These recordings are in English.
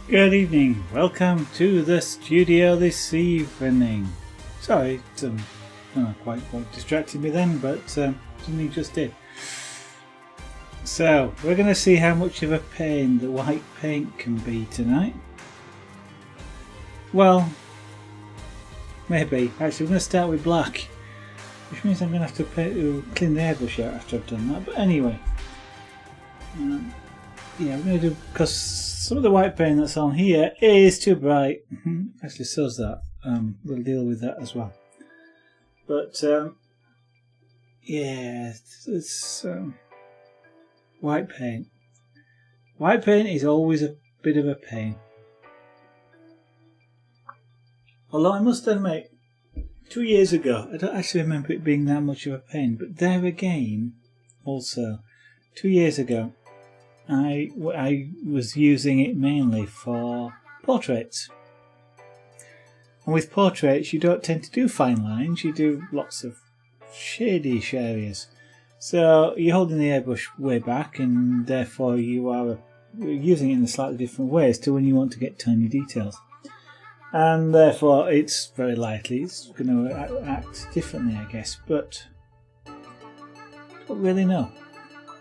Good evening, welcome to the studio this evening. Sorry, not quite what distracted me then, but something just did. So, we're going to see how much of a pain the white paint can be tonight. Well, maybe. Actually, we're going to start with black, which means I'm going to have to clean the airbrush out after I've done that. But anyway, yeah, we're going to do, because some of the white paint that's on here is too bright. Actually, so's that. We'll deal with that as well. But yeah, it's white paint. White paint is always a bit of a pain. Although I must admit, 2 years ago, I don't actually remember it being that much of a pain. But there again, also, 2 years ago, I was using it mainly for portraits. And with portraits, you don't tend to do fine lines, you do lots of shady-ish areas. So you're holding the airbrush way back, and therefore you are using it in a slightly different ways to when you want to get tiny details. And therefore it's very likely it's going to act differently, I guess, but I don't really know.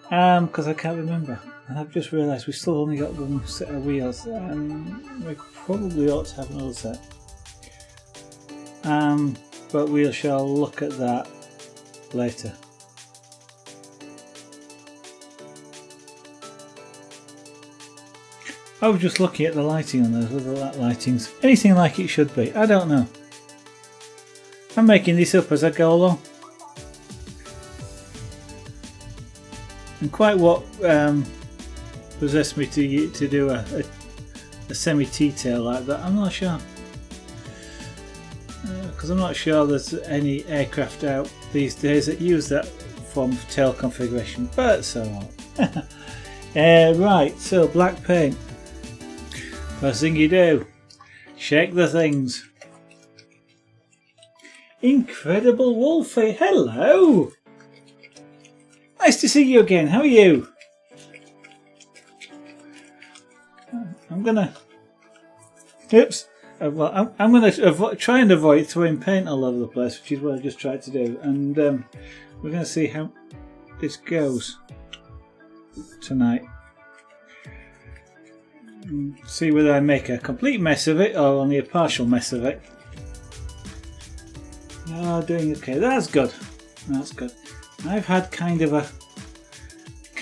Because I can't remember. And I've just realised we've still only got one set of wheels, and we probably ought to have another set. But we shall look at that later. I was just looking at the lighting on those, whether that lighting's anything like it should be. I don't know. I'm making this up as I go along. And quite what possessed me to do a semi-T-tail like that, I'm not sure. Because I'm not sure there's any aircraft out these days that use that form of tail configuration, but so what. Right, so black paint. First thing you do, shake the things. Incredible Wolfie, hello! Nice to see you again, how are you? I'm gonna... Oops. Well, I'm going to try and avoid throwing paint all over the place, which is what I just tried to do. And we're going to see how this goes tonight. See whether I make a complete mess of it or only a partial mess of it. Oh, doing okay. That's good. That's good. I've had kind of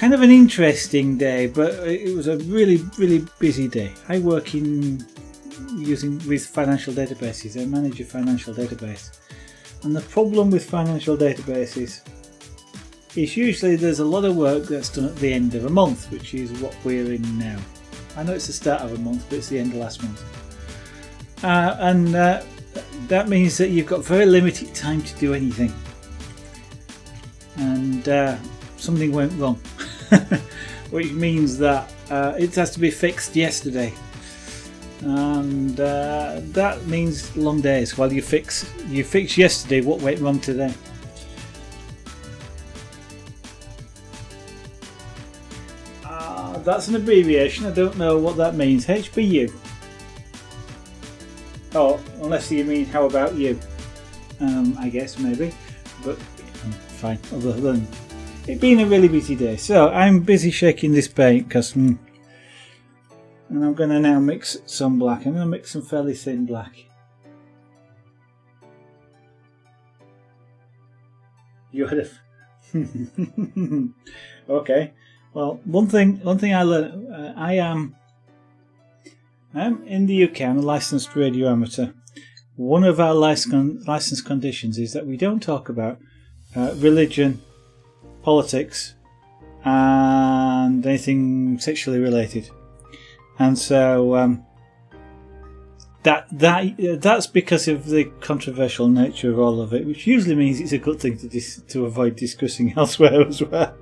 an interesting day, but it was a really busy day. I work with financial databases. I manage a financial database, and the problem with financial databases is usually there's a lot of work that's done at the end of a month, which is what we're in now. I know it's the start of a month, but it's the end of last month, and that means that you've got very limited time to do anything, and something went wrong, which means that it has to be fixed yesterday. And that means long days while you fix yesterday what went wrong today. That's an abbreviation. I don't know what that means. HBU. Oh, unless you mean how about you? I guess maybe, but fine. Other than it being a really busy day, so I'm busy shaking this paint because. And I'm going to now mix some black. I'm going to mix some fairly thin black. You had a... Okay. Well, one thing I learned. I am in the UK. I'm a licensed radio amateur. One of our license conditions is that we don't talk about religion, politics, and anything sexually related. And so that's because of the controversial nature of all of it, which usually means it's a good thing to avoid discussing elsewhere as well.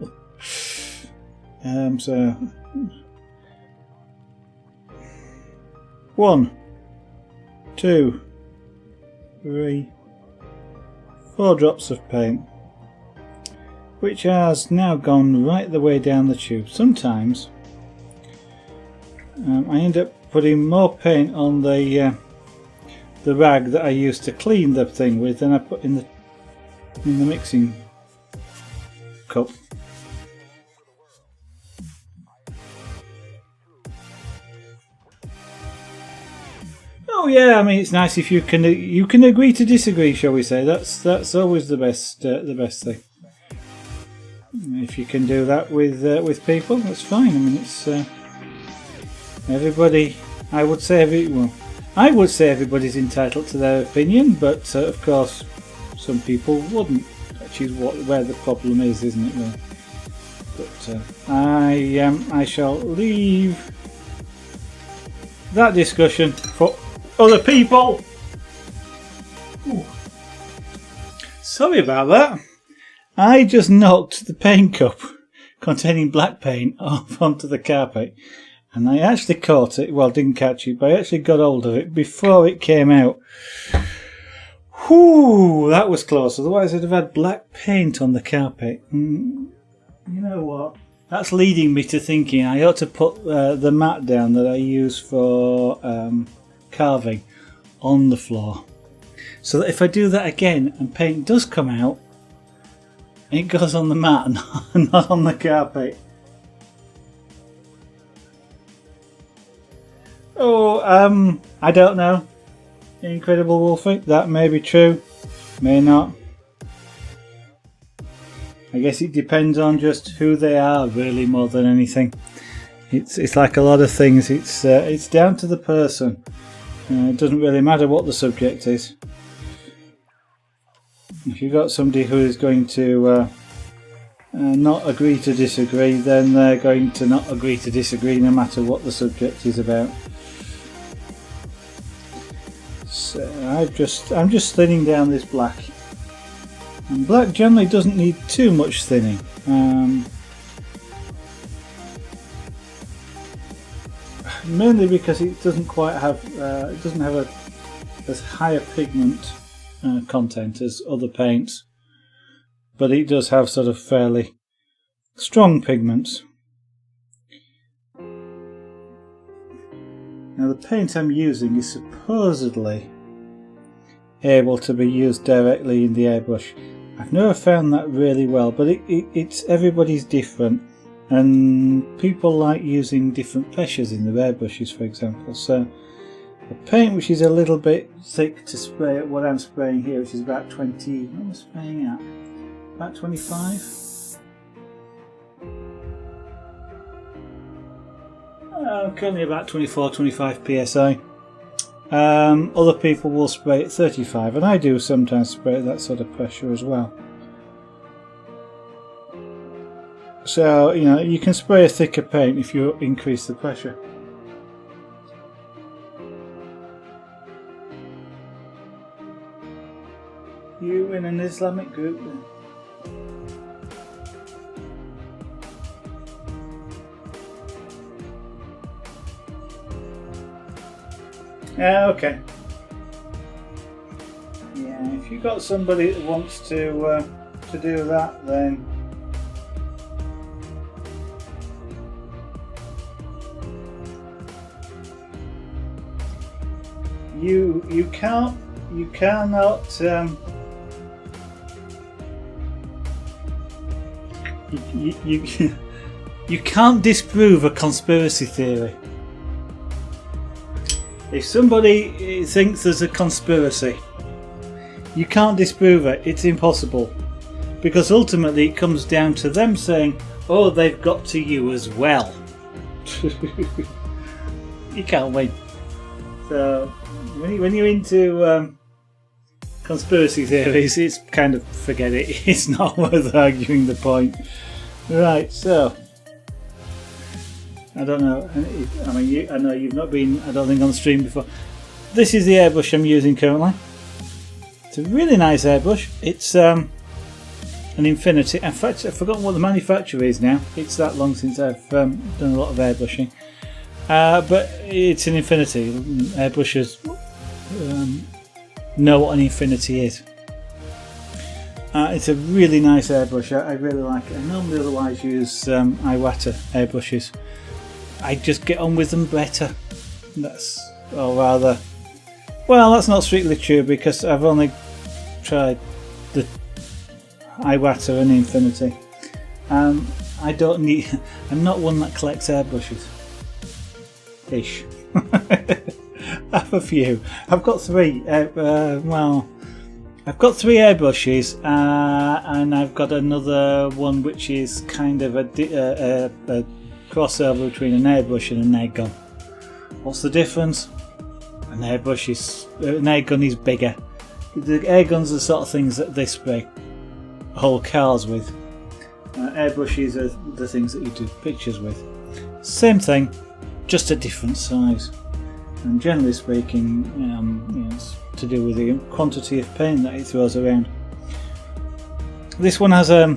So 1, 2, 3, 4 drops of paint, which has now gone right the way down the tube. Sometimes I end up putting more paint on the rag that I used to clean the thing with than I put in the mixing cup. Oh yeah, I mean it's nice if you can agree to disagree, shall we say? That's always the best thing. If you can do that with people, that's fine. I mean it's everybody. I would say everybody's entitled to their opinion, but of course some people wouldn't. Which is where the problem is, isn't it? Really? But I shall leave that discussion for other people. Ooh. Sorry about that. I just knocked the paint cup containing black paint off onto the carpet, and I actually caught it. Well, didn't catch it, but I actually got hold of it before it came out. Whew, that was close. Otherwise, I'd have had black paint on the carpet. You know what? That's leading me to thinking I ought to put the mat down that I use for carving on the floor, so that if I do that again and paint does come out, it goes on the mat and not on the carpet. Oh, I don't know. Incredible Wolfie, that may be true, may not. I guess it depends on just who they are, really, more than anything. It's like a lot of things. It's down to the person. It doesn't really matter what the subject is. If you've got somebody who is going to not agree to disagree, then they're going to not agree to disagree no matter what the subject is about. So I'm just thinning down this black. And black generally doesn't need too much thinning. Mainly because it doesn't quite have as high a pigment content as other paints, but it does have sort of fairly strong pigments. Now the paint I'm using is supposedly able to be used directly in the airbrush. I've never found that really well, but it's everybody's different, and people like using different pressures in their airbrushes, for example. So a paint which is a little bit thick to spray at what I'm spraying here, which is about 20, what am I spraying at? About 25? Currently about 24-25 psi. Other people will spray at 35, and I do sometimes spray at that sort of pressure as well. So, you know, you can spray a thicker paint if you increase the pressure. You in an Islamic group then? Okay. Yeah, if you've got somebody that wants to do that, then you cannot you can't disprove a conspiracy theory. If somebody thinks there's a conspiracy, you can't disprove it. It's impossible, because ultimately it comes down to them saying, "Oh, they've got to you as well." You can't win. So when you're into conspiracy theories, it's kind of forget it. It's not worth arguing the point. Right, so I don't know. I mean, I know you've not been, I don't think, on the stream before. This is the airbrush I'm using currently. It's a really nice airbrush. It's an Infinity. In fact, I've forgotten what the manufacturer is now. It's that long since I've done a lot of airbrushing. But it's an Infinity. Airbrushers know what an Infinity is. It's a really nice airbrush. I really like it. I normally otherwise use Iwata airbrushes. I just get on with them better. That's, or rather, well, that's not strictly true because I've only tried the Iwata and Infinity. I don't need. I'm not one that collects airbrushes. Ish. I have a few. I've got three. Well, I've got three airbrushes, and I've got another one which is kind of a crossover between an airbrush and an air gun. What's the difference? An air gun is bigger. The air guns are the sort of things that they spray whole cars with. Airbrushes are the things that you do pictures with. Same thing, just a different size. And generally speaking, it's to do with the quantity of paint that it throws around. This one has a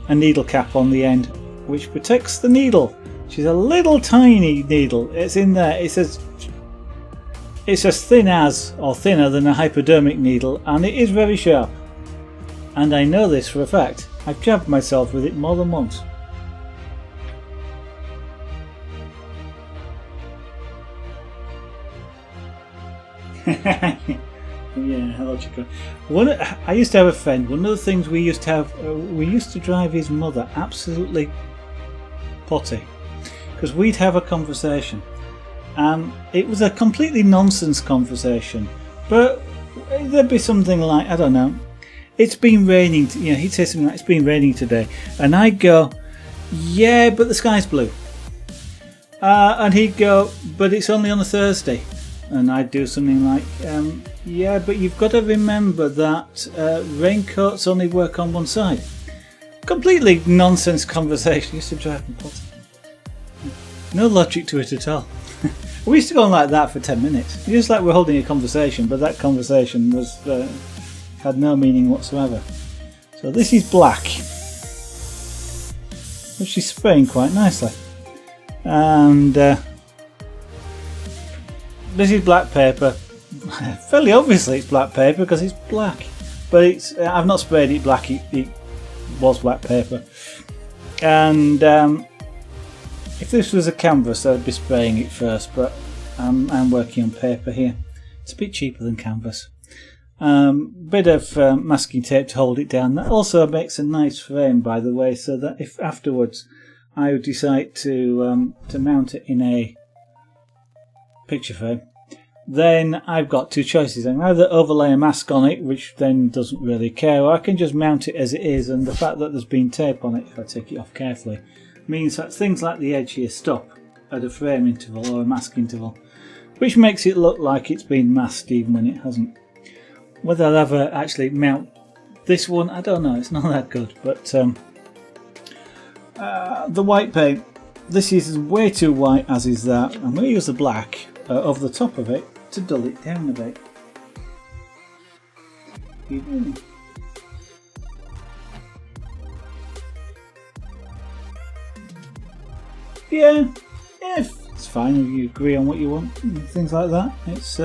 needle cap on the end, which protects the needle. She's a little tiny needle. It's in there. It's as thin as, or thinner than, a hypodermic needle, and it is very sharp. And I know this for a fact. I've jabbed myself with it more than once. Yeah, hello Chico. I used to have a friend. One of the things we used to have, we used to drive his mother absolutely potty, because we'd have a conversation. It was a completely nonsense conversation, but there'd be something like, I don't know, it's been raining. He'd say something like, it's been raining today, and I'd go, yeah, but the sky's blue. And he'd go, but it's only on a Thursday. And I'd do something like, yeah, but you've got to remember that raincoats only work on one side. Completely nonsense conversation. Used to drive me potty. No logic to it at all. We used to go on like that for 10 minutes. Just like we're holding a conversation, but that conversation was had no meaning whatsoever. So this is black, which is spraying quite nicely. And this is black paper. Fairly obviously it's black paper because it's black. But I've not sprayed it black, it was black paper. And if this was a canvas, I'd be spraying it first, but I'm working on paper here. It's a bit cheaper than canvas. Bit of masking tape to hold it down. That also makes a nice frame, by the way, so that if afterwards I would decide to mount it in a picture frame, then I've got two choices. I can either overlay a mask on it, which then doesn't really care, or I can just mount it as it is, and the fact that there's been tape on it, if I take it off carefully, means that things like the edge here stop at a frame interval or a mask interval, which makes it look like it's been masked even when it hasn't. Whether I'll ever actually mount this one, I don't know, it's not that good. But the white paint, this is way too white, as is that. I'm going to use the black over the top of it to dull it down a bit. Yeah, it's fine if you agree on what you want and things like that. It's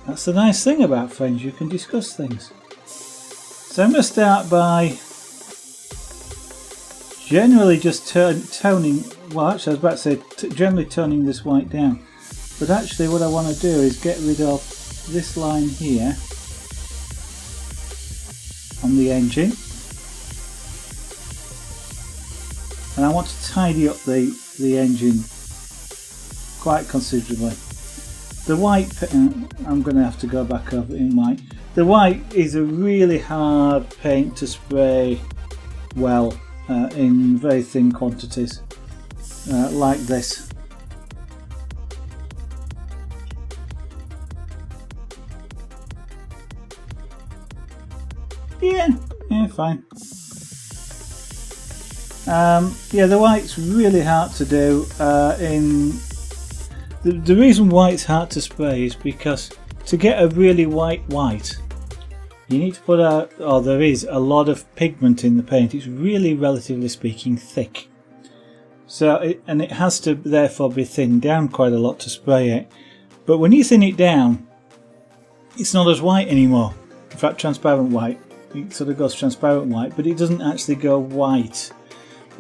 that's the nice thing about friends, you can discuss things. So I'm going to start by generally just toning, well actually I was about to say generally toning this white down, but actually what I want to do is get rid of this line here on the engine, and I want to tidy up the engine quite considerably. The white, I'm going to have to go back over it in white. The white is a really hard paint to spray well in very thin quantities, like this. Yeah, fine. Yeah, the white's really hard to do. The reason why it's hard to spray is because to get a really white, you need to put out, or there is a lot of pigment in the paint. It's really, relatively speaking, thick. So, it has to therefore be thinned down quite a lot to spray it. But when you thin it down, it's not as white anymore. In fact, transparent white. It sort of goes transparent white, but it doesn't actually go white.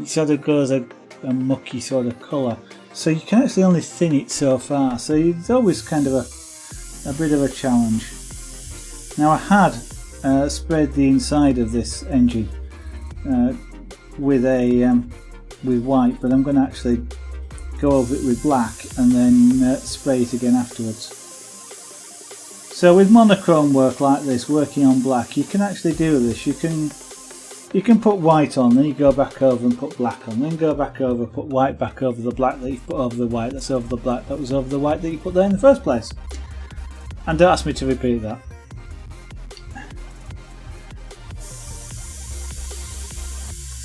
It sort of goes a mucky sort of colour. so you can actually only thin it so far, so it's always kind of a bit of a challenge. Now I had sprayed the inside of this engine with white, but I'm going to actually go over it with black and then spray it again afterwards. So with monochrome work like this, working on black, you can actually do this. You can put white on, then you go back over and put black on, then go back over, put white back over the black that you've put over the white that's over the black that was over the white that you put there in the first place. And don't ask me to repeat that.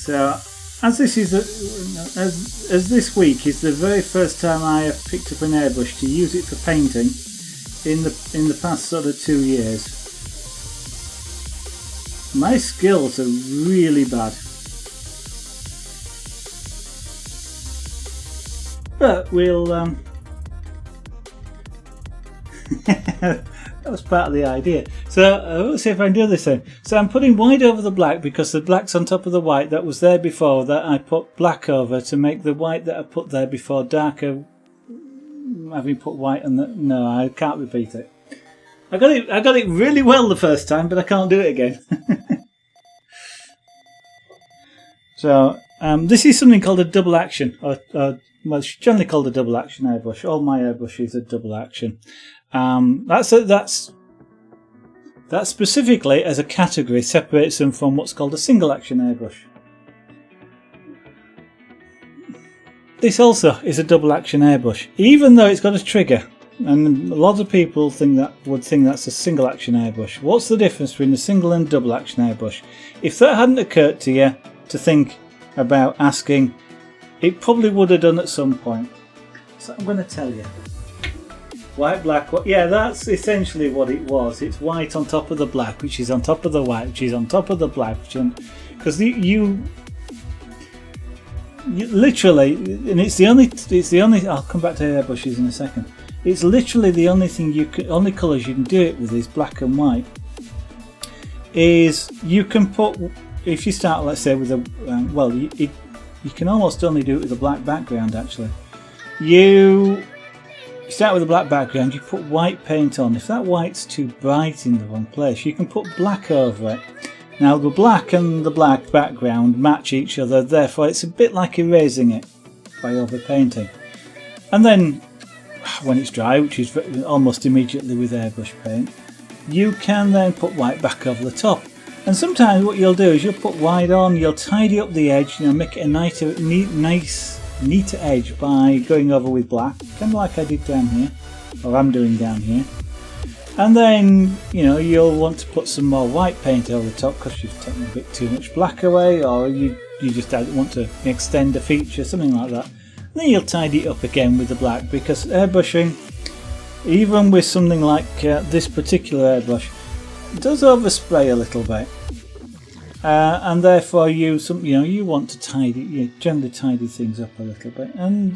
So as this is as this week is the very first time I have picked up an airbrush to use it for painting in the past sort of 2 years, my skills are really bad. But we'll that was part of the idea. So let's see if I can do this then. So I'm putting white over the black because the black's on top of the white that was there before, that I put black over to make the white that I put there before darker, having put white on the... No, I can't repeat it. I got it really well the first time, but I can't do it again. So this is something called a double action, or well, it's generally called a double action airbrush. All my airbrushes are double action. That's specifically as a category separates them from what's called a single action airbrush. This also is a double action airbrush, even though it's got a trigger, and a lot of people would think that's a single action airbrush. What's the difference between a single and double action airbrush? If that hadn't occurred to you to think about asking, it probably would have done at some point. So I'm going to tell you. White, black, yeah, that's essentially what it was. It's white on top of the black, which is on top of the white, which is on top of the black, because you literally, and it's the only. I'll come back to airbrushes in a second. It's literally the only only colours you can do it with is black and white. Is you can put, if you start, let's say, with a well, you can almost only do it with a black background. Actually, you start with a black background, you put white paint on. If that white's too bright in the wrong place, you can put black over it. Now the black and the black background match each other, therefore it's a bit like erasing it by overpainting. And then when it's dry, which is almost immediately with airbrush paint, you can then put white back over the top. And sometimes what you'll do is you'll put white on, you'll tidy up the edge, make it a neater edge by going over with black, kind of like I did down here, or I'm doing down here. And then you'll want to put some more white paint over the top because you've taken a bit too much black away, or you just want to extend a feature, something like that. And then you'll tidy it up again with the black, because airbrushing, even with something like this particular airbrush, does overspray a little bit. And therefore you want to generally tidy things up a little bit, and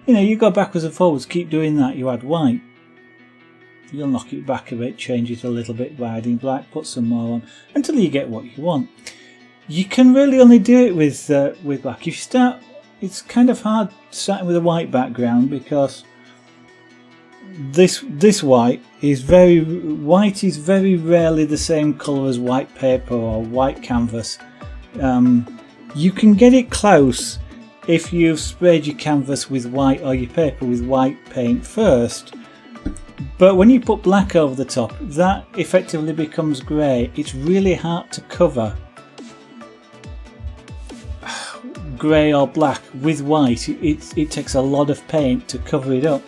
you go backwards and forwards, keep doing that. You add white, you'll knock it back a bit, change it a little bit by adding black, put some more on until you get what you want. You can really only do it with black. If you start, it's kind of hard starting with a white background, because this white is very rarely the same colour as white paper or white canvas. You can get it close if you've sprayed your canvas with white or your paper with white paint first, but when you put black over the top, that effectively becomes grey. It's really hard to cover grey or black with white. It takes a lot of paint to cover it up,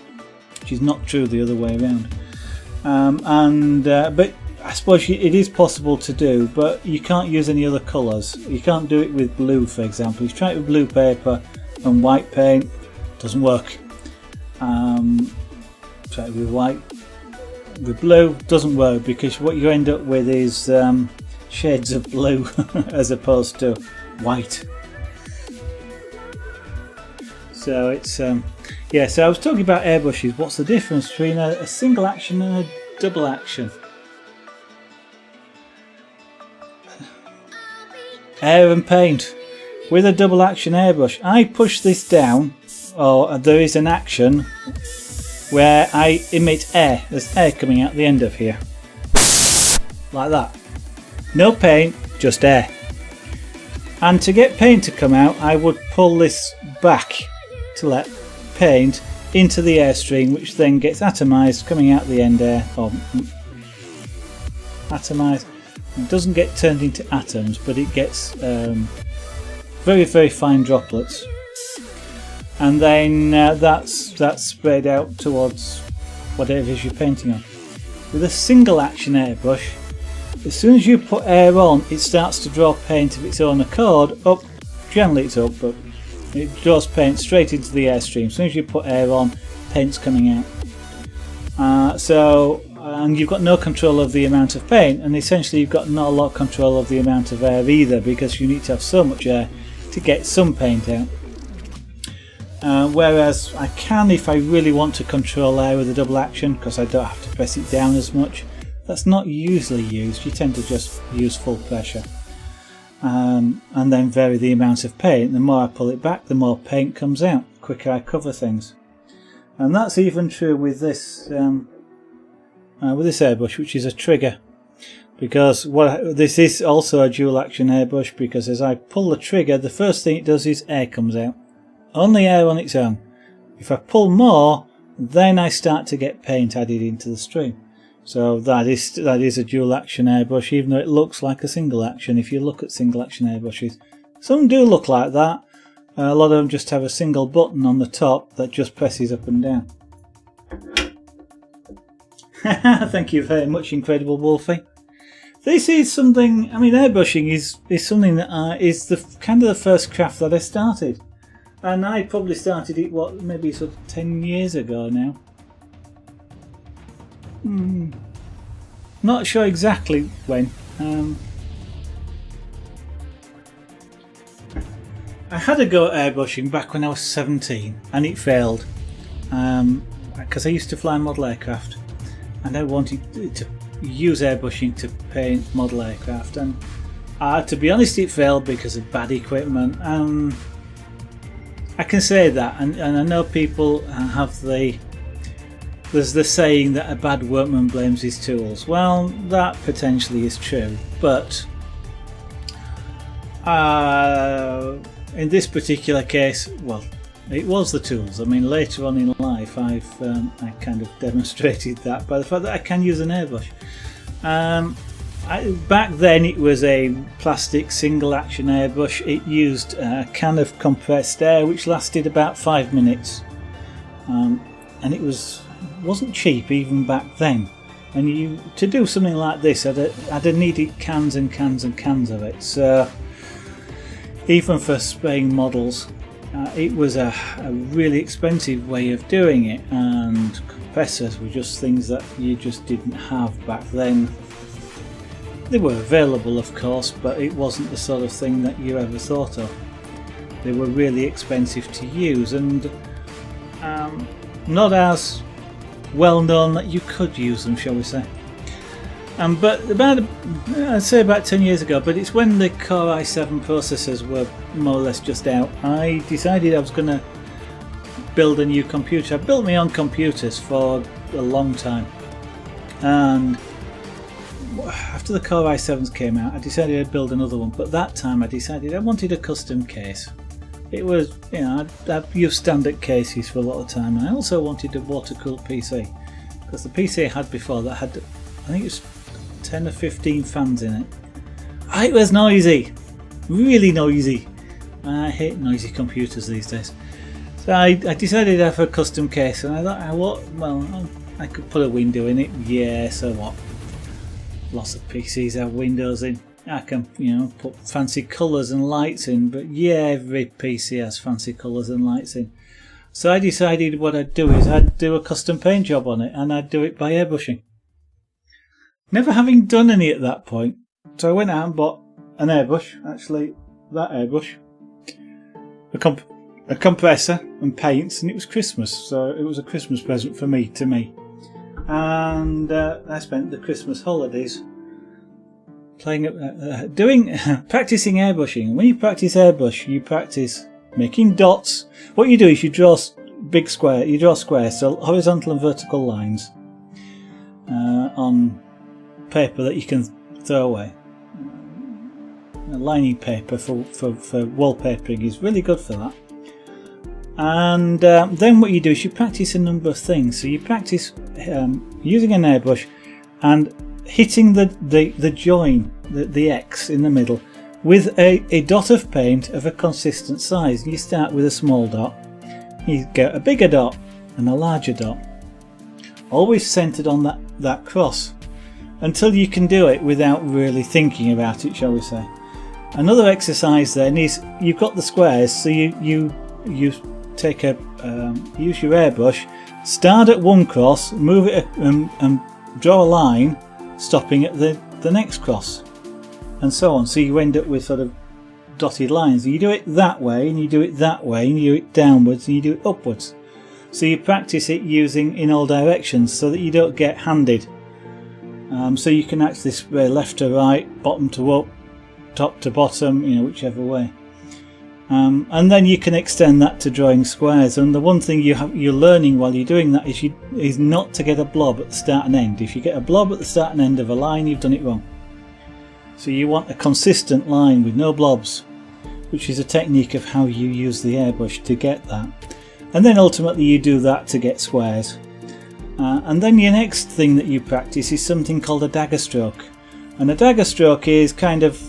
which is not true the other way around. But I suppose it is possible to do, but you can't use any other colours. You can't do it with blue, for example. If you try it with blue paper and white paint, it doesn't work. Try it with white. With blue, doesn't work, because what you end up with is shades of blue as opposed to white. So it's yeah, so I was talking about airbrushes. What's the difference between a single action and a double action? Air and paint. With a double action airbrush, I push this down or there is an action where I emit air. There's air coming out the end of here, like that. No paint, just air. And to get paint to come out, I would pull this back to let paint into the airstream, which then gets atomized, coming out the end air, or atomized. It doesn't get turned into atoms, but it gets very, very fine droplets, and then that's sprayed out towards whatever it is you're painting on. With a single action airbrush, as soon as you put air on, it starts to draw paint of its own accord up. Generally it's up, but it draws paint straight into the airstream. As soon as you put air on, paint's coming out. And you've got no control of the amount of paint, and essentially you've got not a lot of control of the amount of air either, because you need to have so much air to get some paint out. Whereas I can, if I really want to control air with a double action, because I don't have to press it down as much. That's not usually used. You tend to just use full pressure, and then vary the amount of paint. The more I pull it back, the more paint comes out, the quicker I cover things. And that's even true with this airbrush, which is a trigger, because this is also a dual action airbrush, because as I pull the trigger, the first thing it does is air comes out. Only air on its own. If I pull more, then I start to get paint added into the stream. So that is a dual action airbrush, even though it looks like a single action. If you look at single action airbrushes, some do look like that. A lot of them just have a single button on the top that just presses up and down. Thank you very much, Incredible Wolfie. This is something, I mean, airbrushing is something that is the kind of the first craft that I started. And I probably started it, maybe sort of 10 years ago now. Not sure exactly when. I had a go at airbrushing back when I was 17, and it failed. Because I used to fly model aircraft, and I wanted to use airbrushing to paint model aircraft, and to be honest, it failed because of bad equipment. I can say that, and I know people have there's the saying that a bad workman blames his tools. Well, that potentially is true, but in this particular case, well, it was the tools. I mean, later on in life, I kind of demonstrated that by the fact that I can use an airbrush. Back then, it was a plastic single action airbrush. It used a can of compressed air, which lasted about 5 minutes, and it wasn't cheap even back then. And to do something like this, I'd have needed cans and cans and cans of it. So even for spraying models, it was a really expensive way of doing it, and compressors were just things that you just didn't have back then. They were available, of course, but it wasn't the sort of thing that you ever thought of. They were really expensive to use, and not as well known that you could use them, shall we say. But I'd say about 10 years ago, but it's when the Core i7 processors were more or less just out, I decided I was going to build a new computer. I built my own computers for a long time, and after the Core i7s came out, I decided I'd build another one, but that time I decided I wanted a custom case. It was, I'd used standard cases for a lot of time, and I also wanted a water-cooled PC, because the PC I had before that had, I think it was 10 or 15 fans in it. It was noisy, really noisy. I hate noisy computers these days. So I decided to have a custom case, and I thought, I could put a window in it. Yeah, so what? Lots of PCs have windows in. I can, put fancy colours and lights in, but yeah, every PC has fancy colours and lights in. So I decided what I'd do is I'd do a custom paint job on it, and I'd do it by airbrushing. Never having done any at that point, so I went out and bought an airbrush, actually that airbrush, a compressor and paints, and it was Christmas, so it was a Christmas present to me. And I spent the Christmas holidays practicing airbrushing. When you practice airbrush, you practice making dots. What you do is you draw big square. You draw squares, so horizontal and vertical lines on paper that you can throw away. Lining paper for wallpapering is really good for that. And then what you do is you practice a number of things. So you practice using an airbrush and hitting the join, the X in the middle, with a dot of paint of a consistent size. You start with a small dot, you get a bigger dot and a larger dot, always centered on that cross, until you can do it without really thinking about it, shall we say. Another exercise then is you've got the squares, so you take use your airbrush, start at one cross, move it and draw a line stopping at the next cross, and so on. So you end up with sort of dotted lines. You do it that way, and you do it that way, and you do it downwards, and you do it upwards. So you practice it using in all directions so that you don't get handed. So you can actually spray left to right, bottom to up, top to bottom, whichever way. And then you can extend that to drawing squares. And the one thing you're learning while you're doing that is not to get a blob at the start and end. If you get a blob at the start and end of a line, you've done it wrong. So you want a consistent line with no blobs, which is a technique of how you use the airbrush to get that. And then ultimately you do that to get squares. And then your next thing that you practice is something called a dagger stroke. And a dagger stroke is kind of,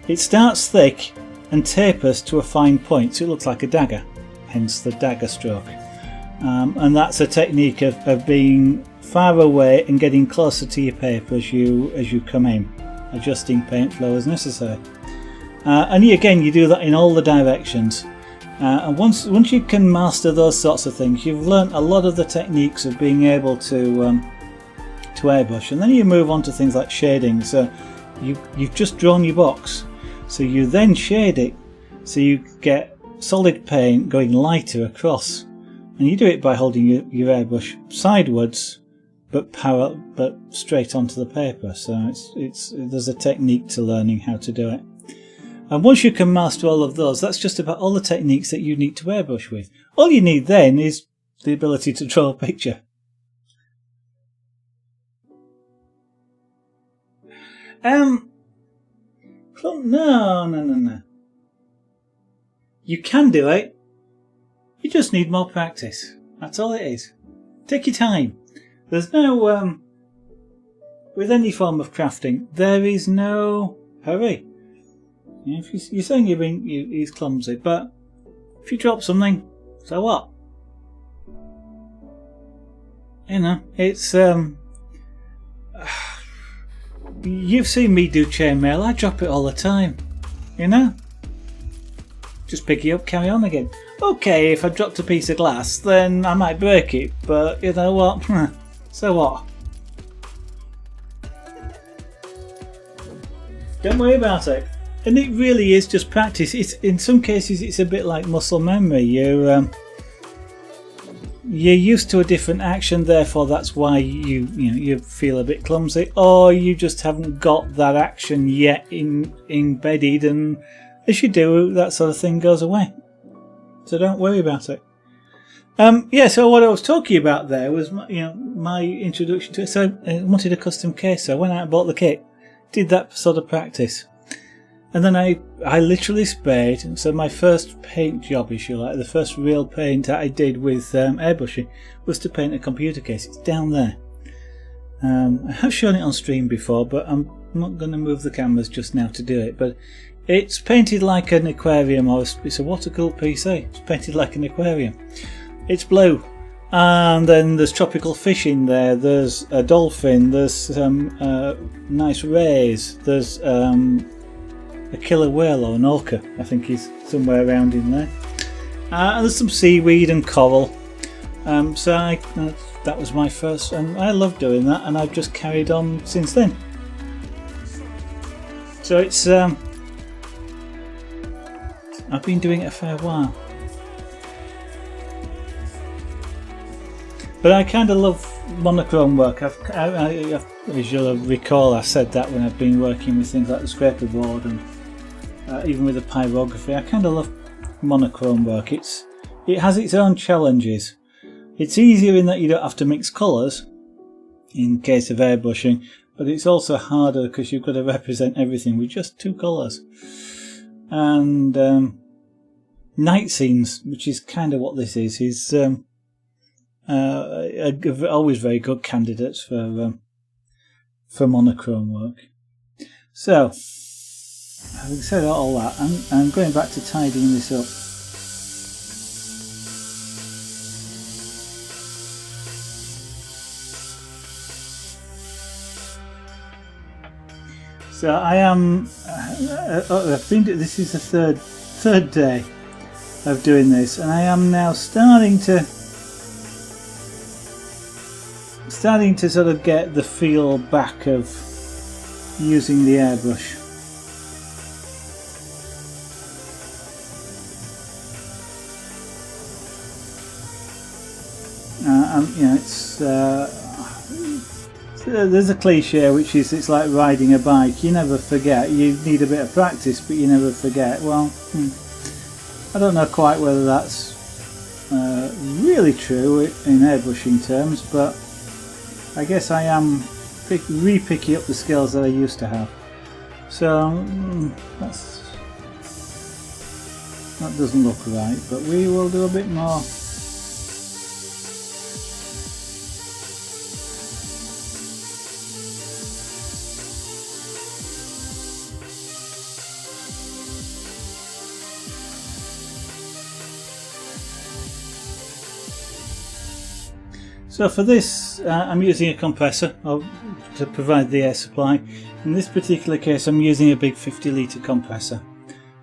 it starts thick and tapers to a fine point, so it looks like a dagger, hence the dagger stroke. And that's a technique of being far away and getting closer to your paper as you come in, adjusting paint flow as necessary. And again, you do that in all the directions. And once you can master those sorts of things, you've learnt a lot of the techniques of being able to airbrush. And then you move on to things like shading. So you've just drawn your box, so you then shade it so you get solid paint going lighter across, and you do it by holding your airbrush sideways but straight onto the paper. So there's a technique to learning how to do it. And once you can master all of those, that's just about all the techniques that you need to airbrush with. All you need then is the ability to draw a picture. No. You can do it. You just need more practice. That's all it is. Take your time. There's no with any form of crafting, there is no hurry. If you're saying he's clumsy, but if you drop something, so what? It's you've seen me do chainmail. I drop it all the time. Just pick it up, carry on again. Okay, if I dropped a piece of glass, then I might break it, but you know what? So what? Don't worry about it. And it really is just practice. In some cases it's a bit like muscle memory. You're used to a different action, therefore that's why you feel a bit clumsy, or you just haven't got that action yet embedded, and as you do, that sort of thing goes away. So don't worry about it. So what I was talking about there was my introduction to it. So I wanted a custom case, so I went out and bought the kit, did that sort of practice. And then I literally sprayed. So my first paint job, if you like, the first real paint that I did with airbrushing was to paint a computer case. It's down there. I have shown it on stream before, but I'm not going to move the cameras just now to do it. But it's painted like an aquarium, or it's a watercolor PC. It's painted like an aquarium. It's blue. And then there's tropical fish in there. There's a dolphin. There's some nice rays. There's a killer whale or an orca, I think he's somewhere around in there. And there's some seaweed and coral. That was my first, and I love doing that, and I've just carried on since then. So it's I've been doing it a fair while. But I kind of love monochrome work. As you'll recall, I said that when I've been working with things like the scraper board and even with the pyrography. I kind of love monochrome work. It has its own challenges. It's easier in that you don't have to mix colours in case of airbrushing, but it's also harder because you've got to represent everything with just 2 colours. And night scenes, which is kind of what this is always very good candidates for monochrome work. So, having said all that, I'm going back to tidying this up. So I am. This is the third day of doing this, and I am now starting to sort of get the feel back of using the airbrush. You know, there's a cliche which is it's like riding a bike. You never forget. You need a bit of practice, but you never forget. Well, I don't know quite whether that's really true in airbrushing terms, but I guess I am re-picking up the skills that I used to have. So that doesn't look right, but we will do a bit more. So for this, I'm using a compressor to provide the air supply. In this particular case, I'm using a big 50 litre compressor,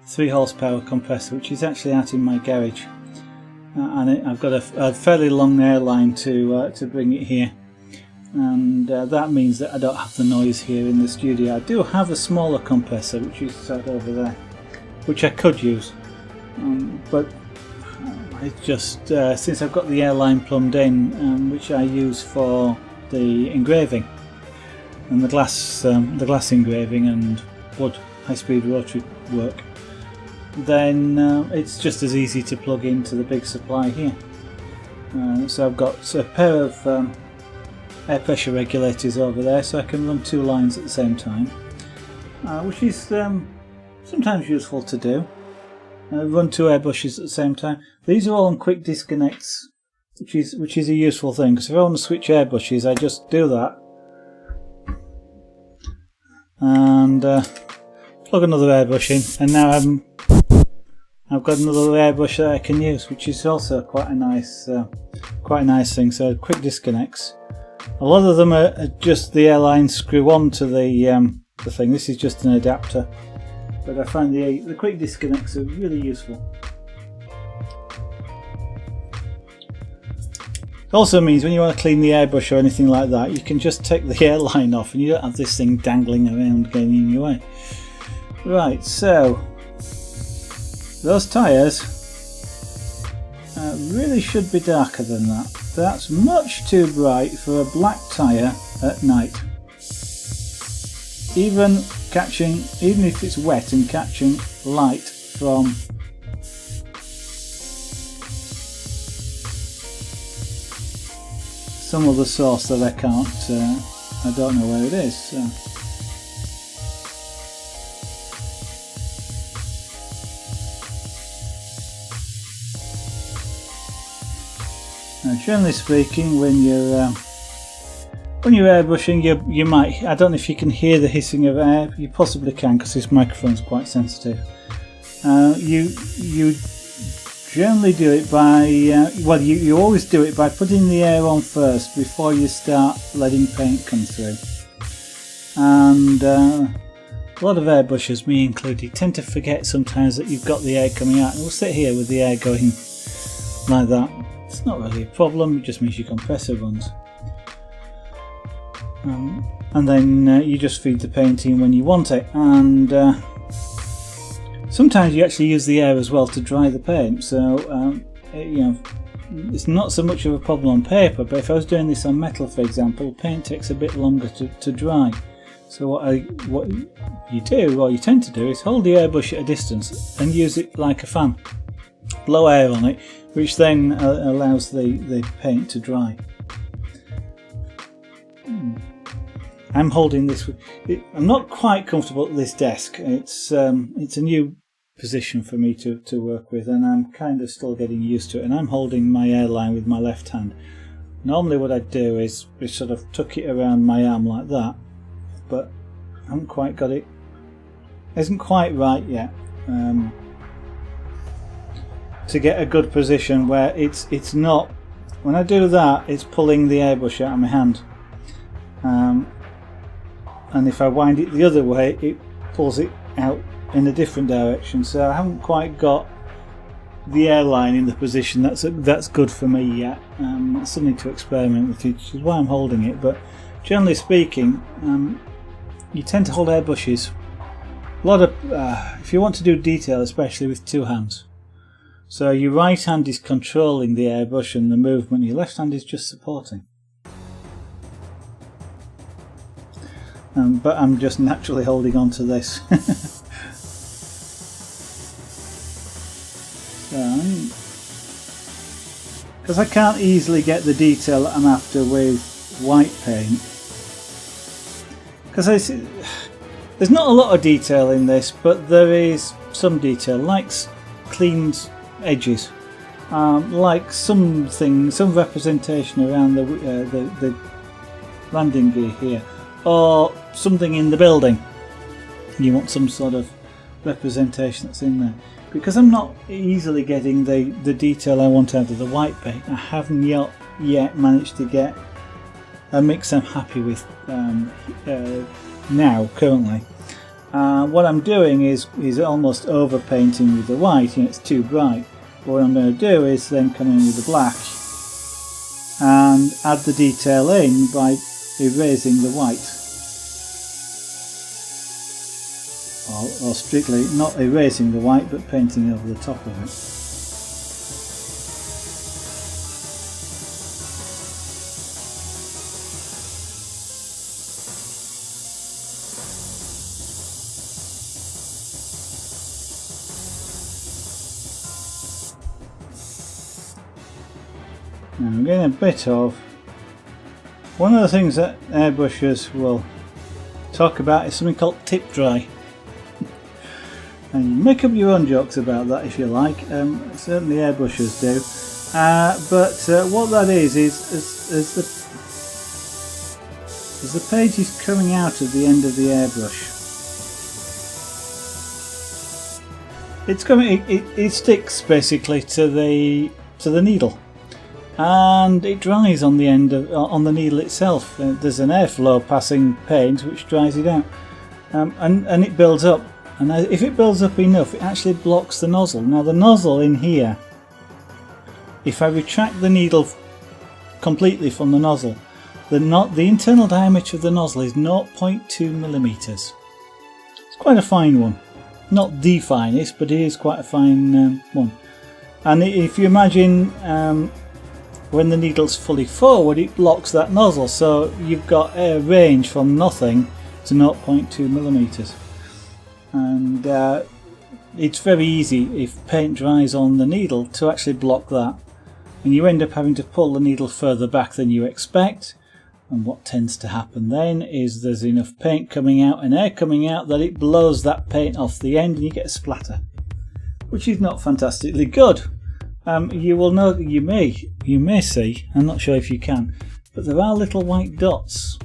3 horsepower compressor, which is actually out in my garage. And I've got a fairly long air line to bring it here, and that means that I don't have the noise here in the studio. I do have a smaller compressor, which is sat over there, which I could use, but it's just since I've got the airline plumbed in, which I use for the engraving and the glass engraving and wood high-speed rotary work, then it's just as easy to plug into the big supply here. So I've got a pair of air pressure regulators over there, so I can run 2 lines at the same time, which is sometimes useful to do. Run 2 airbrushes at the same time. These are all on quick disconnects, which is a useful thing, because if I want to switch airbrushes, I just do that and plug another airbrush in, and now I've got another airbrush that I can use, which is also quite a nice thing. So quick disconnects. A lot of them are just the airline screw on to the thing. This is just an adapter. But I find the quick disconnects are really useful. It also means when you want to clean the airbrush or anything like that, you can just take the airline off and you don't have this thing dangling around getting in your way. Right, so those tyres really should be darker than that. That's much too bright for a black tyre at night. Even if it's wet and catching light from some other source that I don't know where it is. So. Now, generally speaking, when you're airbrushing, you might, I don't know if you can hear the hissing of air. You possibly can, because this microphone's quite sensitive. You generally do it by, you always do it by putting the air on first before you start letting paint come through. And a lot of airbrushers, me included, tend to forget sometimes that you've got the air coming out. And we'll sit here with the air going like that. It's not really a problem, it just means your compressor runs. And then you just feed the paint in when you want it, and sometimes you actually use the air as well to dry the paint. So it's not so much of a problem on paper, but if I was doing this on metal, for example, paint takes a bit longer to dry. So what you tend to do is hold the airbrush at a distance and use it like a fan. blow air on it, which then allows the paint to dry. I'm holding this. I'm not quite comfortable at this desk. It's a new position for me to work with, and I'm kind of still getting used to it. And I'm holding my airline with my left hand. Normally what I'd do is sort of tuck it around my arm like that, but I haven't quite got it. Isn't quite right yet to get a good position where it's not. When I do that, it's pulling the airbrush out of my hand. And if I wind it the other way, it pulls it out in a different direction. So I haven't quite got the airline in the position that's good for me yet. It's something to experiment with, which is why I'm holding it. But generally speaking, you tend to hold airbrushes a lot of if you want to do detail, especially with two hands. So your right hand is controlling the airbrush and the movement, your left hand is just supporting. But I'm just naturally holding on to this. Because I can't easily get the detail that I'm after with white paint. Because there's not a lot of detail in this, but there is some detail, like cleaned edges, like some representation around the landing gear here, or something in the building. You want some sort of representation that's in there. Because I'm not easily getting the detail I want out of the white paint, I haven't yet managed to get a mix I'm happy with now, currently. What I'm doing is almost over painting with the white, and it's too bright. But what I'm going to do is then come in with the black and add the detail in by erasing the white. Or strictly not erasing the white, but painting over the top of it. Now I'm getting a bit of one of the things that airbrushers will talk about is something called tip dry. And you make up your own jokes about that if you like, certainly airbrushers do. But what that is as the page is coming out of the end of the airbrush, it sticks basically to the needle, and it dries on the end on the needle itself. There's an airflow passing paint which dries it out, and it builds up. And if it builds up enough, it actually blocks the nozzle. Now the nozzle in here, if I retract the needle completely from the nozzle, the internal diameter of the nozzle is 0.2 millimeters. It's quite a fine one. Not the finest, but it is quite a fine one. And if you imagine when the needle's fully forward, it blocks that nozzle. So you've got a range from nothing to 0.2 millimeters. And it's very easy if paint dries on the needle to actually block that, and you end up having to pull the needle further back than you expect. And what tends to happen then is there's enough paint coming out and air coming out that it blows that paint off the end and you get a splatter, which is not fantastically good. You will know, you may see, I'm not sure if you can, but there are little white dots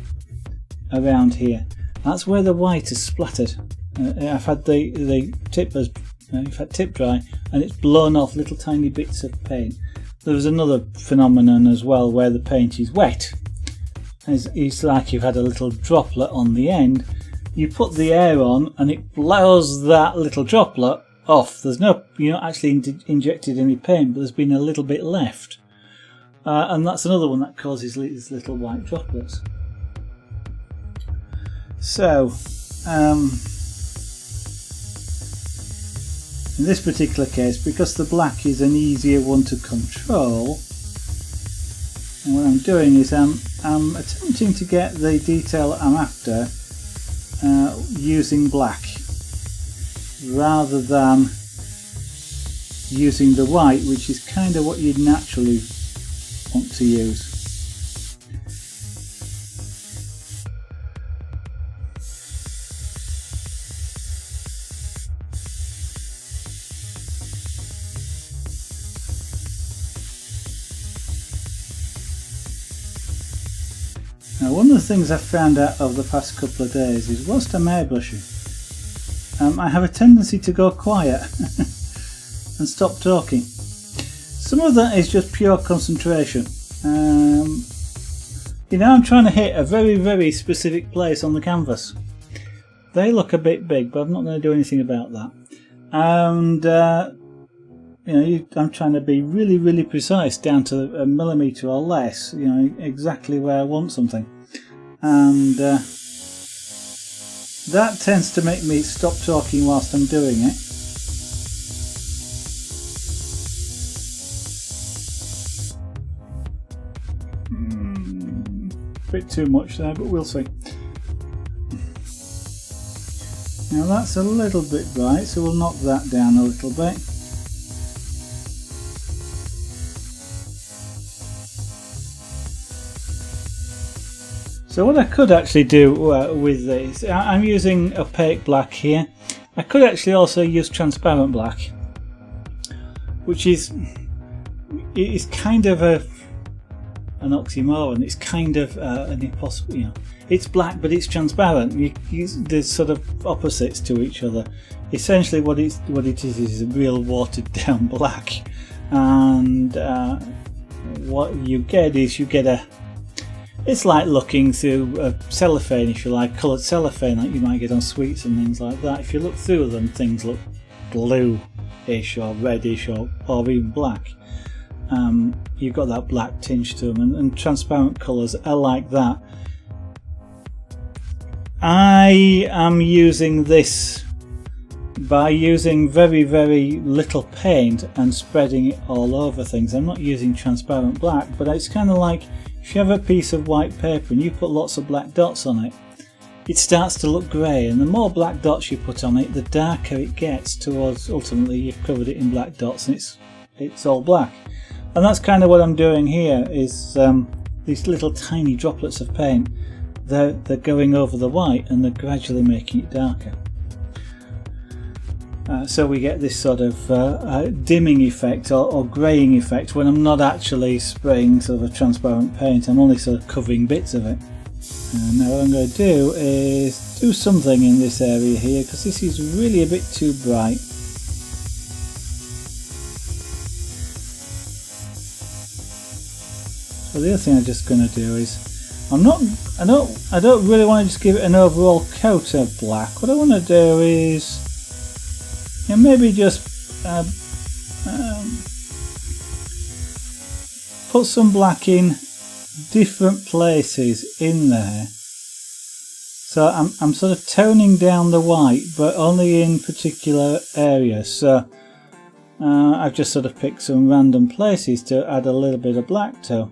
around here. That's where the white is splattered. I've had the tip dry and it's blown off little tiny bits of paint. There was another phenomenon as well where the paint is wet. It's like you've had a little droplet on the end. You put the air on and it blows that little droplet off. You're not actually injected any paint, but there's been a little bit left. And that's another one that causes these little white droplets. So in this particular case, because the black is an easier one to control, and what I'm doing is I'm attempting to get the detail I'm after using black rather than using the white, which is kind of what you'd naturally want to use. Now, one of the things I've found out over the past couple of days is whilst I'm airbrushing, I have a tendency to go quiet and stop talking. Some of that is just pure concentration. You know, I'm trying to hit a very, very specific place on the canvas. They look a bit big, but I'm not going to do anything about that. And you know, I'm trying to be really, really precise down to a millimetre or less. You know, exactly where I want something, and that tends to make me stop talking whilst I'm doing it. Bit too much there, but we'll see. Now that's a little bit bright, so we'll knock that down a little bit. So what I could actually do with this, I'm using opaque black here. I could actually also use transparent black, which is kind of an oxymoron. It's kind of an impossible, you know. It's black, but it's transparent. There's sort of opposites to each other. Essentially, what it is a real watered down black, and what you get is it's like looking through a cellophane, if you like, coloured cellophane, like you might get on sweets and things like that. If you look through them, things look blue-ish or reddish or even black. You've got that black tinge to them, and transparent colours are like that. I am using this by using very, very little paint and spreading it all over things. I'm not using transparent black, but it's kind of like if you have a piece of white paper and you put lots of black dots on it, it starts to look grey, and the more black dots you put on it, the darker it gets towards ultimately you've covered it in black dots and it's all black. And that's kind of what I'm doing here, is these little tiny droplets of paint, they're going over the white and they're gradually making it darker. So we get this sort of dimming effect or greying effect when I'm not actually spraying sort of a transparent paint. I'm only sort of covering bits of it. Now what I'm going to do is do something in this area here, because this is really a bit too bright. So the other thing I'm just going to do is I don't really want to just give it an overall coat of black. What I want to do is, you know, maybe just put some black in different places in there. So I'm sort of toning down the white, but only in particular areas. So I've just sort of picked some random places to add a little bit of black to,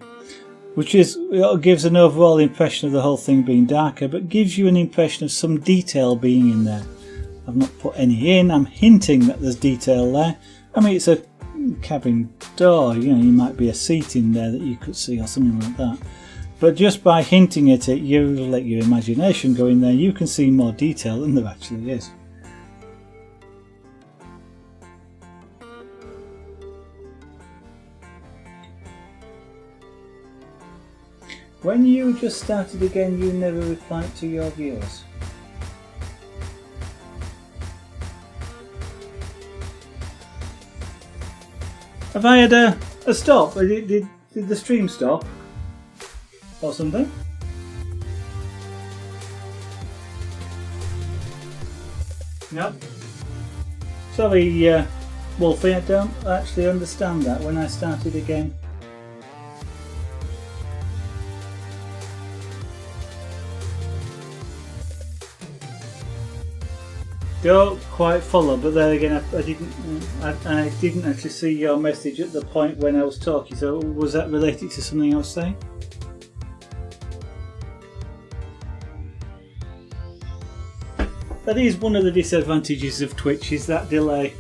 which gives an overall impression of the whole thing being darker, but gives you an impression of some detail being in there. I've not put any in. I'm hinting that there's detail there. I mean, it's a cabin door, you know, you might be a seat in there that you could see or something like that. But just by hinting at it, you let your imagination go in there. You can see more detail than there actually is. When you just started again, you never replied to your viewers. Have I had a stop? Did the stream stop? Or something? No. Sorry, Wolfie, I don't actually understand that. When I started again. Don't quite follow, but then again, I didn't actually see your message at the point when I was talking. So was that related to something I was saying? That is one of the disadvantages of Twitch, is that delay.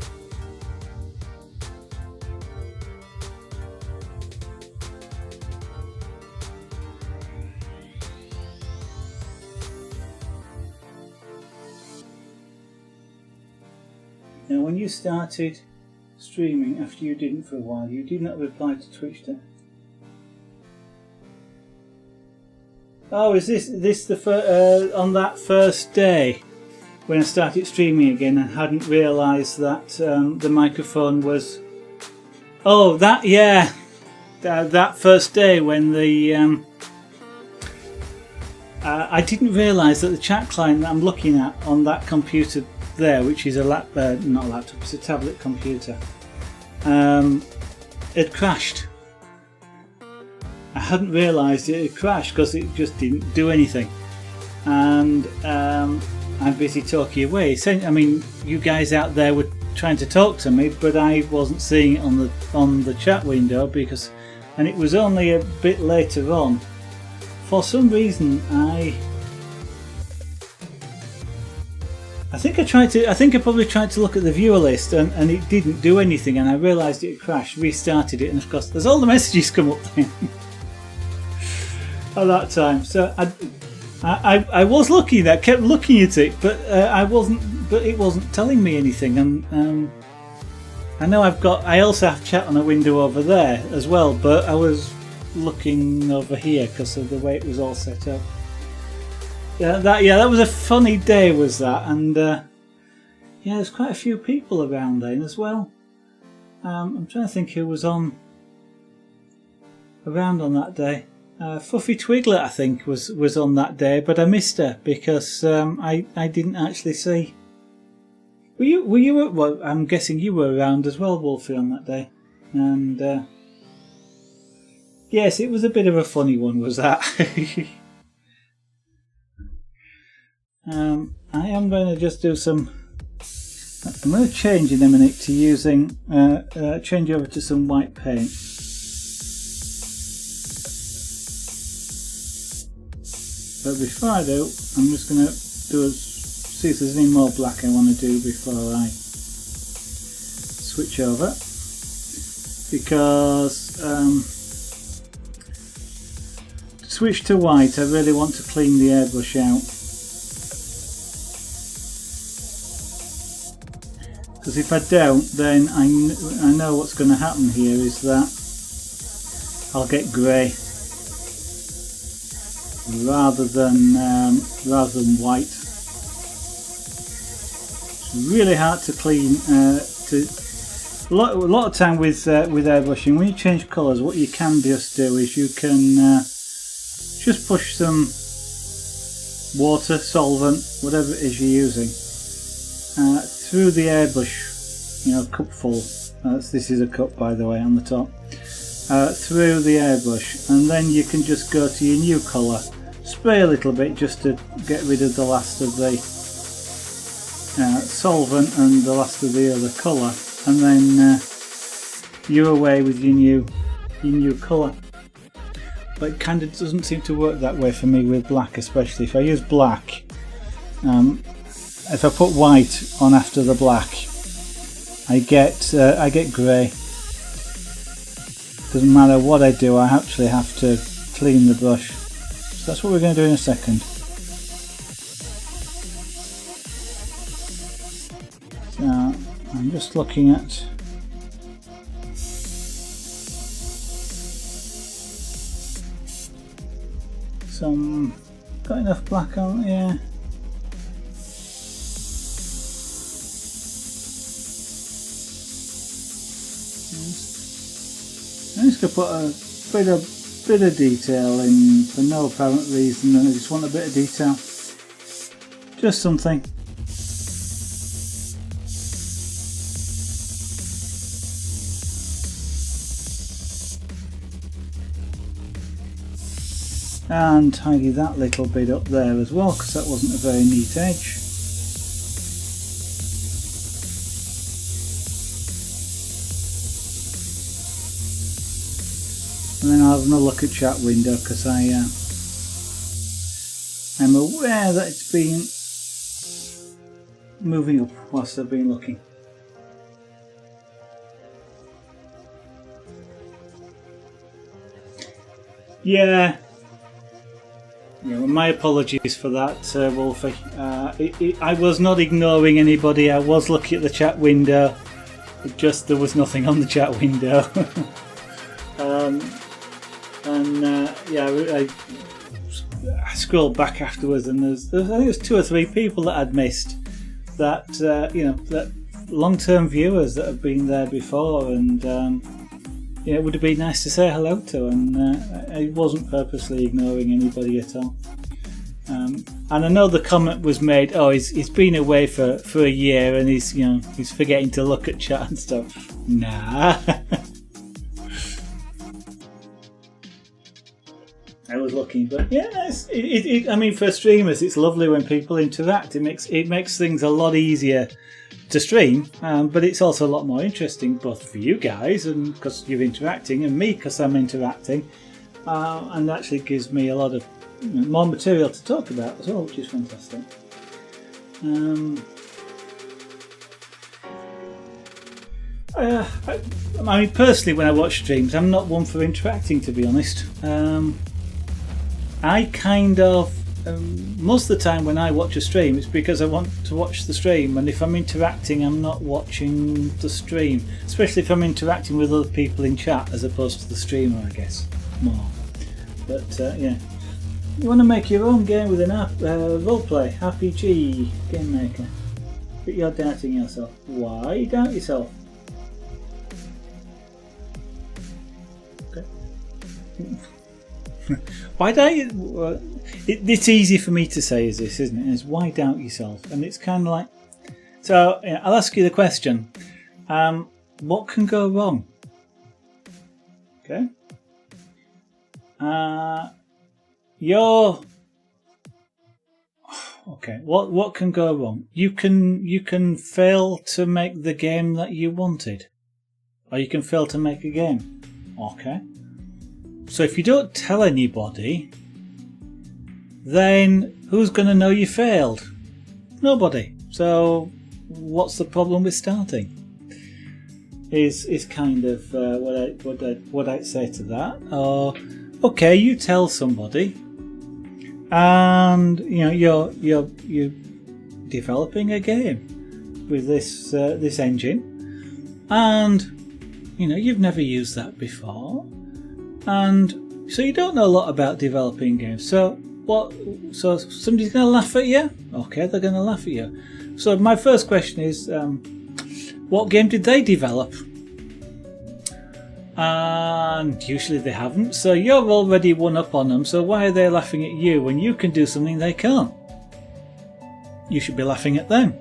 Now, when you started streaming after you didn't for a while, you did not reply to Twitch then. Oh, is this the on that first day when I started streaming again? I hadn't realised that the microphone was. Oh, that yeah, that first day when the I didn't realise that the chat client that I'm looking at on that computer there, which is a not a laptop, it's a tablet computer, it crashed. I hadn't realised it had crashed because it just didn't do anything, and I'm busy talking away. I mean, you guys out there were trying to talk to me, but I wasn't seeing it on the chat window and it was only a bit later on. For some reason, I think I probably tried to look at the viewer list and it didn't do anything, and I realised it had crashed, restarted it, and of course there's all the messages come up then at that time. So I was looking at, kept looking at it, but it wasn't telling me anything. And I know I also have chat on a window over there as well, but I was looking over here because of the way it was all set up. That was a funny day, was that? And there's quite a few people around then as well. I'm trying to think who was around on that day. Fluffy Twiglet, I think, was on that day, but I missed her because I didn't actually see. Were you? Well, I'm guessing you were around as well, Wolfie, on that day, and yes, it was a bit of a funny one, was that? I am going to just do some. I'm going to change in a minute to using change over to some white paint. But before I do, I'm just going to see if there's any more black I want to do before I switch over, because to switch to white I really want to clean the airbrush out, because if I don't, then I know what's going to happen here is that I'll get grey rather than white. It's really hard to clean. A lot of time with airbrushing, when you change colours, what you can just do is you can just push some water, solvent, whatever it is you're using, through the airbrush, cupful. This is a cup, by the way, on the top. Through the airbrush, and then you can just go to your new colour, spray a little bit just to get rid of the last of the solvent and the last of the other colour, and then you're away with your new colour. But it kind of doesn't seem to work that way for me with black, especially if I use black. If I put white on after the black, I get grey. Doesn't matter what I do, I actually have to clean the brush. So that's what we're going to do in a second. So I'm just looking at some. Got enough black on, yeah. I'm just going to put a bit of detail in for no apparent reason, and I just want a bit of detail. Just something. And tidy that little bit up there as well, because that wasn't a very neat edge. And then I'll have another look at chat window, because I'm aware that it's been moving up whilst I've been looking. Yeah, my apologies for that, Wolfie. I was not ignoring anybody. I was looking at the chat window. Just there was nothing on the chat window. I scrolled back afterwards, and I think there's 2 or 3 people that I'd missed. That that long-term viewers that have been there before, and it would have been nice to say hello to. And I wasn't purposely ignoring anybody at all. And I know the comment was made, oh, he's been away for a year and he's forgetting to look at chat and stuff. Nah. I was looking, but yeah, I mean, for streamers, it's lovely when people interact. It makes things a lot easier to stream, but it's also a lot more interesting, both for you guys and because you're interacting, and me because I'm interacting, and actually gives me a lot of more material to talk about as well, which is fantastic. I mean, personally, when I watch streams, I'm not one for interacting, to be honest. I kind of most of the time when I watch a stream, it's because I want to watch the stream, and if I'm interacting, I'm not watching the stream, especially if I'm interacting with other people in chat as opposed to the streamer, I guess, more. But yeah, you want to make your own game with an app, roleplay, RPG, game maker, but you're doubting yourself. Why doubt yourself? Okay. Why doubt you? It's easy for me to say, is this, isn't it? Is why doubt yourself? And it's kind of like, so I'll ask you the question: what can go wrong? Okay. Okay. What can go wrong? You can fail to make the game that you wanted, or you can fail to make a game. Okay. So if you don't tell anybody, then who's going to know you failed? Nobody. So what's the problem with starting? Is kind of what I'd say to that. Or okay, you tell somebody, and you're developing a game with this engine, and you've never used that before, and so you don't know a lot about developing games. So what? So somebody's going to laugh at you? Okay, they're going to laugh at you. So my first question is, what game did they develop? And usually they haven't, so you're already one up on them, so why are they laughing at you when you can do something they can't? You should be laughing at them.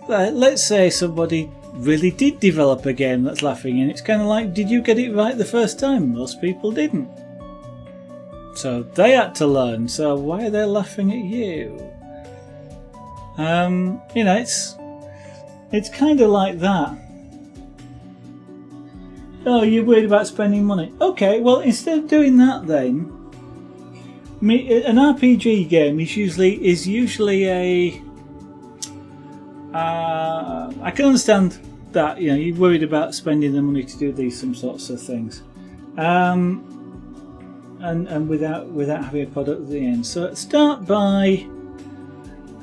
Let's say somebody really did develop a game that's laughing, and it's kind of like, did you get it right the first time? Most people didn't. So they had to learn, so why are they laughing at you? It's kind of like that. Oh, you're worried about spending money. Okay, well, instead of doing that then, an RPG game is usually a... I can understand that, you're worried about spending the money to do some sorts of things. And without having a product at the end. So start by...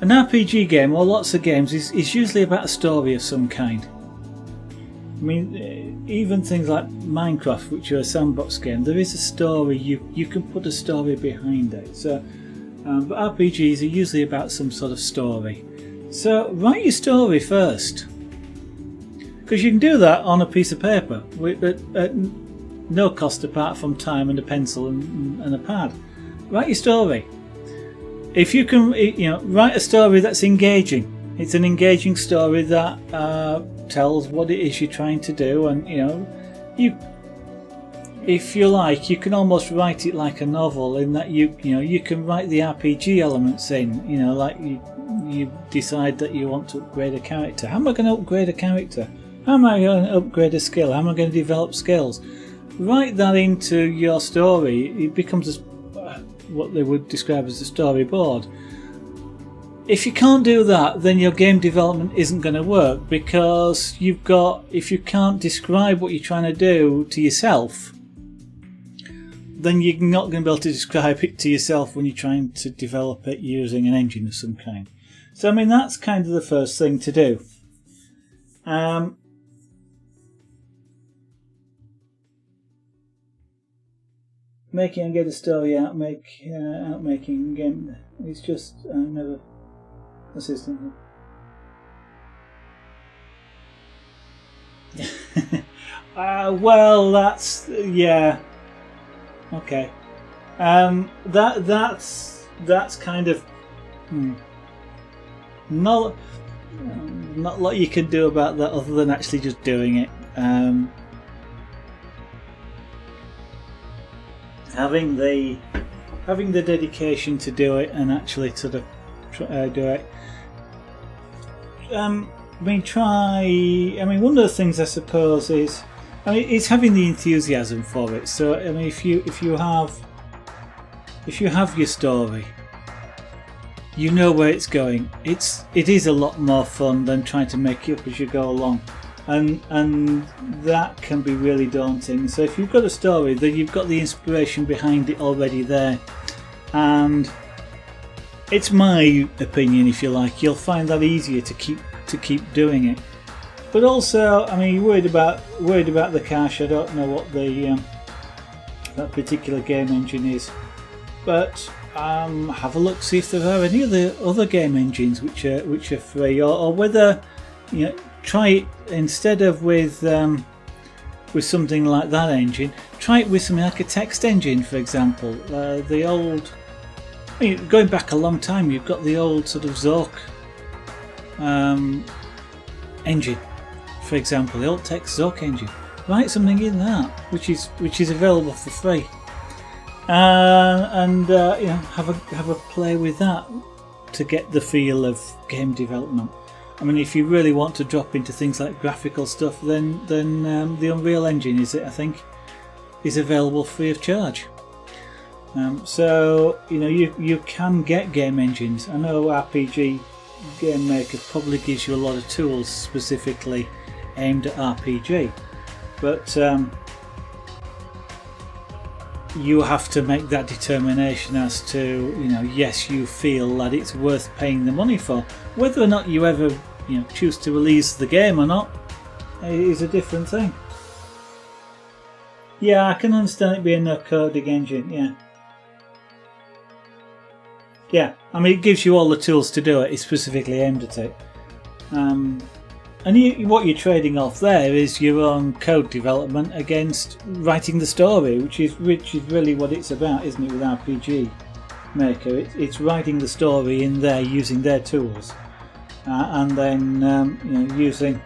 An RPG game, or lots of games, is usually about a story of some kind. I mean, even things like Minecraft, which are a sandbox game, there is a story. You can put a story behind it. So, but RPGs are usually about some sort of story. So write your story first, because you can do that on a piece of paper at no cost apart from time and a pencil and a pad. Write your story. If you can, write a story that's engaging. It's an engaging story that tells what it is you're trying to do, and if you like, you can almost write it like a novel, in that you can write the RPG elements in. Like you decide that you want to upgrade a character. How am I going to upgrade a character? How am I going to upgrade a skill? How am I going to develop skills? Write that into your story. It becomes what they would describe as a storyboard. If you can't do that, then your game development isn't going to work, because if you can't describe what you're trying to do to yourself, then you're not going to be able to describe it to yourself when you're trying to develop it using an engine of some kind. So I mean, that's kind of the first thing to do. Making and get a story out making game. It's just never assistant. Well, that's yeah. Okay. That's kind of not a lot you can do about that other than actually just doing it. Having the dedication to do it and actually sort of do it. One of the things I suppose is, it's having the enthusiasm for it. So if you have your story, you know where it's going. It is a lot more fun than trying to make it up as you go along, and that can be really daunting. So if you've got a story, then you've got the inspiration behind it already there, and it's my opinion, if you like, you'll find that easier to keep doing it. But also, you're worried about the cache. I don't know what that particular game engine is, but have a look, see if there are any other game engines which are free, or whether try it instead of with something like that engine. Try it with something like a text engine, for example. The old, going back a long time, you've got the old sort of Zork engine, for example, the old text Zork engine. Write something in that which is available for free, and have a play with that to get the feel of game development. If you really want to drop into things like graphical stuff, then the Unreal Engine is available free of charge. So you can get game engines. I know RPG Game Maker probably gives you a lot of tools specifically aimed at RPG, but you have to make that determination as to yes, you feel that it's worth paying the money for. Whether or not you ever choose to release the game or not is a different thing. Yeah, I can understand it being a coding engine. Yeah, it gives you all the tools to do it. It's specifically aimed at it. And what you're trading off there is your own code development against writing the story, which is really what it's about, isn't it? With RPG Maker, it's writing the story in there using their tools, and then using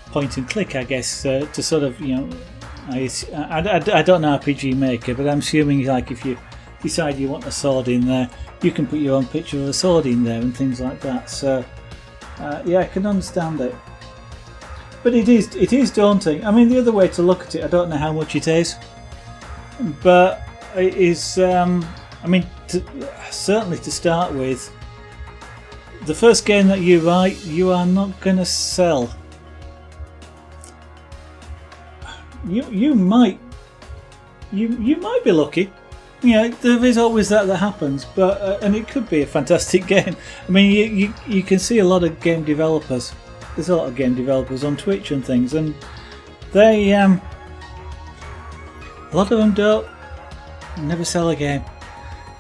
point and click, I guess, to sort of I don't know RPG Maker, but I'm assuming like if you decide you want a sword in there, you can put your own picture of a sword in there and things like that. So I can understand it, but it is daunting. The other way to look at it, I don't know how much it is, but it is. Certainly to start with, the first game that you write, you are not going to sell. You might be lucky. There is always that happens, but and it could be a fantastic game. You can see a lot of game developers. There's a lot of game developers on Twitch and things, and they a lot of them never sell a game.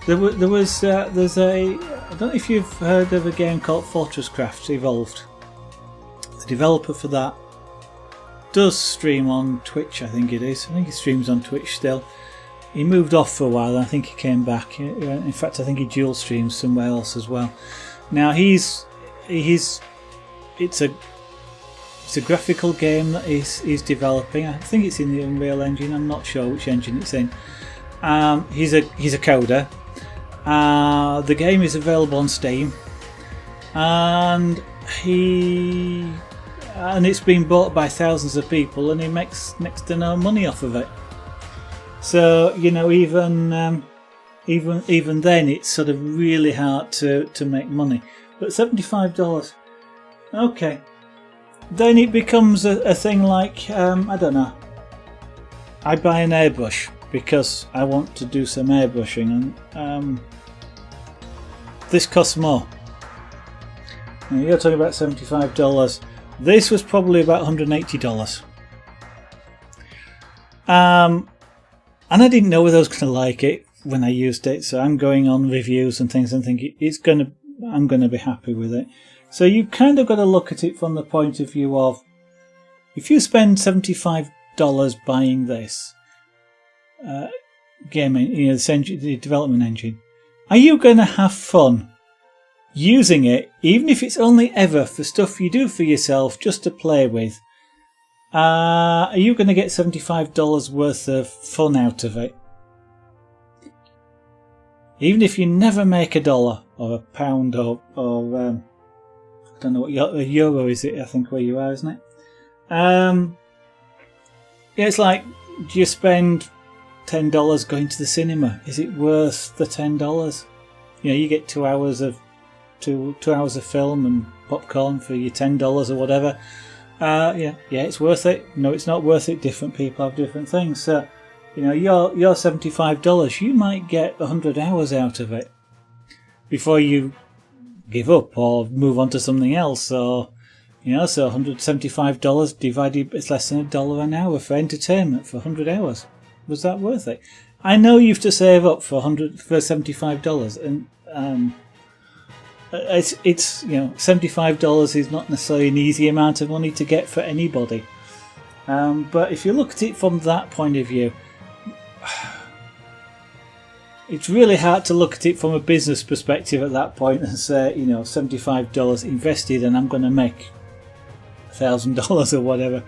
There's a I don't know if you've heard of a game called Fortresscraft Evolved. The developer for that does stream on Twitch, I think it is. I think he streams on Twitch still. He moved off for a while, and I think he came back. In fact, I think he dual streams somewhere else as well. Now it's a graphical game that he's developing. I think it's in the Unreal Engine. I'm not sure which engine it's in. He's a coder. The game is available on Steam, and it's been bought by thousands of people, and he makes next to no money off of it. So even then, it's sort of really hard to make money. But $75, okay. Then it becomes a thing like I don't know. I buy an airbrush because I want to do some airbrushing, and this costs more. Now, you're talking about $75. This was probably about $180. And I didn't know whether I was going to like it when I used it, so I'm going on reviews and things and thinking I'm going to be happy with it. So you kind of got to look at it from the point of view of, if you spend $75 buying this game, the development engine, are you going to have fun using it, even if it's only ever for stuff you do for yourself just to play with? Are you going to get $75 worth of fun out of it? Even if you never make $1 or £1 or I don't know what euro is it, I think, where you are, isn't it? Yeah, it's like, do you spend $10 going to the cinema? Is it worth the $10? You get 2 hours of two hours of film and popcorn for your $10 or whatever. Yeah, it's worth it. No, it's not worth it. Different people have different things. So, your $75, you might get 100 hours out of it before you give up or move on to something else. Or, so $175 divided, it's less than $1 an hour for entertainment for 100 hours. Was that worth it? I know you have to save up for $75, and it's $75 is not necessarily an easy amount of money to get for anybody. But if you look at it from that point of view, it's really hard to look at it from a business perspective at that point and say, $75 invested and I'm going to make $1,000 or whatever.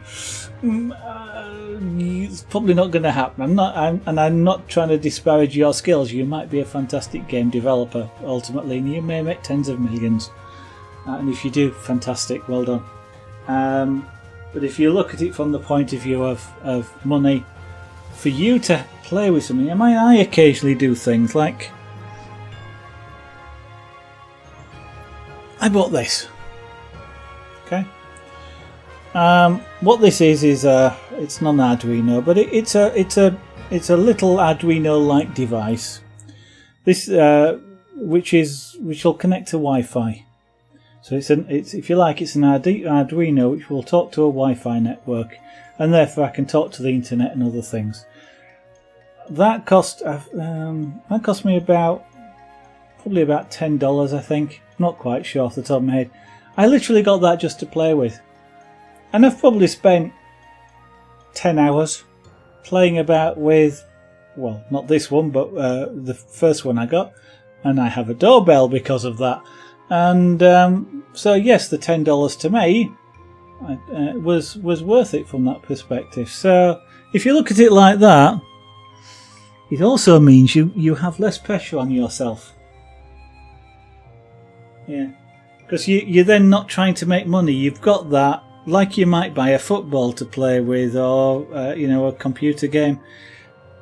It's probably not going to happen. I'm not trying to disparage your skills. You might be a fantastic game developer ultimately, and you may make tens of millions. And if you do, fantastic, well done. But if you look at it from the point of view of money, for you to play with something, I occasionally do things like, I bought this. Okay. What this is it's not an Arduino, but it's a little Arduino-like device. This which will connect to Wi-Fi. So it's if you like, it's an Arduino which will talk to a Wi-Fi network, and therefore I can talk to the internet and other things. That cost me probably about $10, I think. Not quite sure off the top of my head. I literally got that just to play with. And I've probably spent 10 hours playing about with, well, not this one, but the first one I got. And I have a doorbell because of that. And so, yes, the $10 to me was worth it from that perspective. So, if you look at it like that, it also means you have less pressure on yourself. Yeah. Because you're then not trying to make money. You've got that, like you might buy a football to play with, or a computer game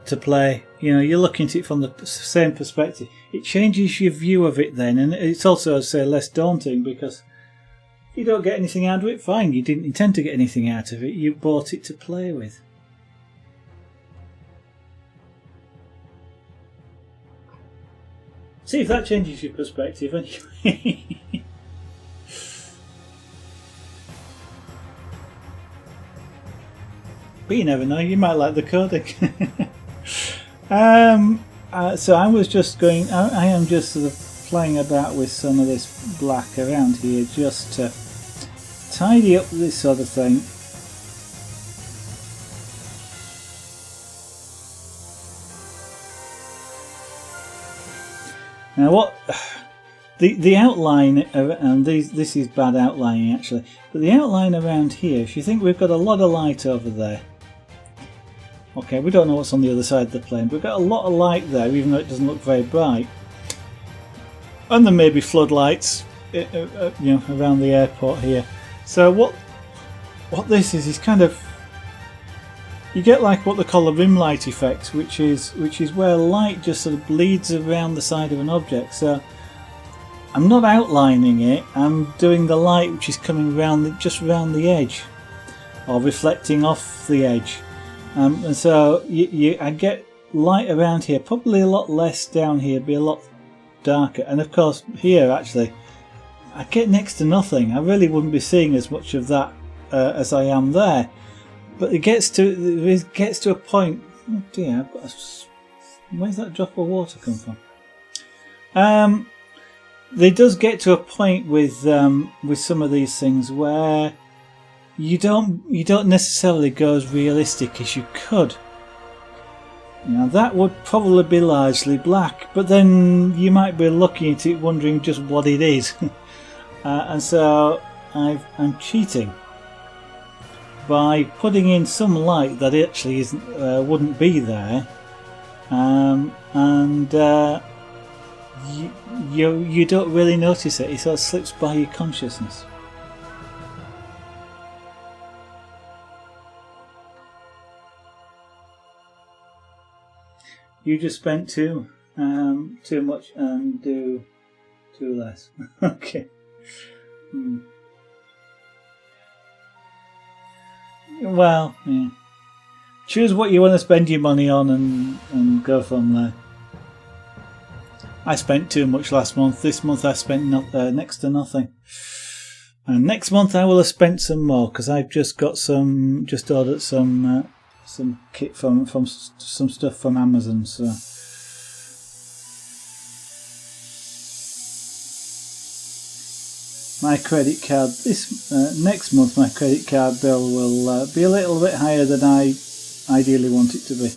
to play. You're looking at it from the same perspective. It changes your view of it then, and it's also, I'd say, less daunting, because you don't get anything out of it. Fine, you didn't intend to get anything out of it. You bought it to play with. See if that changes your perspective. But you never know, you might like the coding. So I was just going, I am just sort of playing about with some of this black around here just to tidy up this sort of thing. Now what the outline, and this is bad outlining actually, but the outline around here, if you think we've got a lot of light over there. Okay, we don't know what's on the other side of the plane, but we've got a lot of light there, even though it doesn't look very bright. And there may be floodlights, around the airport here. So what this is kind of, you get like what they call a rim light effect, which is where light just sort of bleeds around the side of an object. So I'm not outlining it, I'm doing the light which is coming around just around the edge, or reflecting off the edge. And so I get light around here, probably a lot less down here, be a lot darker. And of course here actually I get next to nothing. I really wouldn't be seeing as much of that as I am there. But it gets to a point. Oh dear, I've got where's that drop of water come from? It does get to a point with some of these things where you don't necessarily go as realistic as you could. Now that would probably be largely black, but then you might be looking at it wondering just what it is. And so I'm cheating by putting in some light that actually wouldn't be there, and you don't really notice it. It sort of slips by your consciousness. You just spent too much and do too less. Okay. Well, yeah. Choose what you want to spend your money on and go from there. I spent too much last month. This month I spent next to nothing. And next month I will have spent some more because I've just ordered some kit from some stuff from Amazon. So my credit card next month, my credit card bill will be a little bit higher than I ideally want it to be.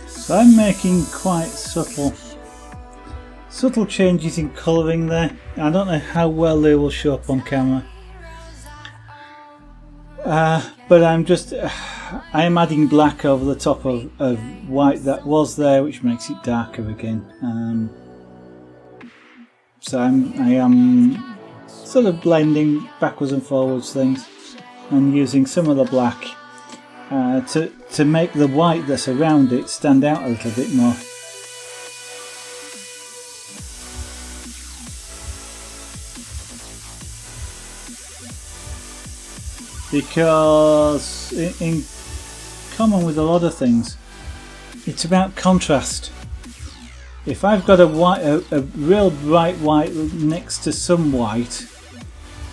So I'm making quite subtle changes in colouring there. I don't know how well they will show up on camera, but I am adding black over the top of white that was there, which makes it darker again. So I am sort of blending backwards and forwards things and using some of the black to make the white that's around it stand out a little bit more. Because in common with a lot of things, it's about contrast. If I've got a real bright white next to some white,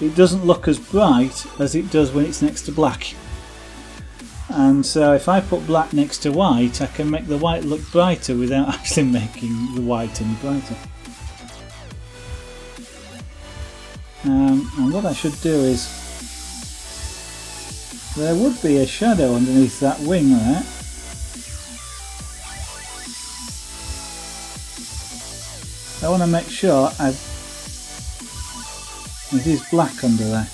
it doesn't look as bright as it does when it's next to black. And so if I put black next to white, I can make the white look brighter without actually making the white any brighter. And what I should do is, there would be a shadow underneath that wing there. I want to make sure it is black under there.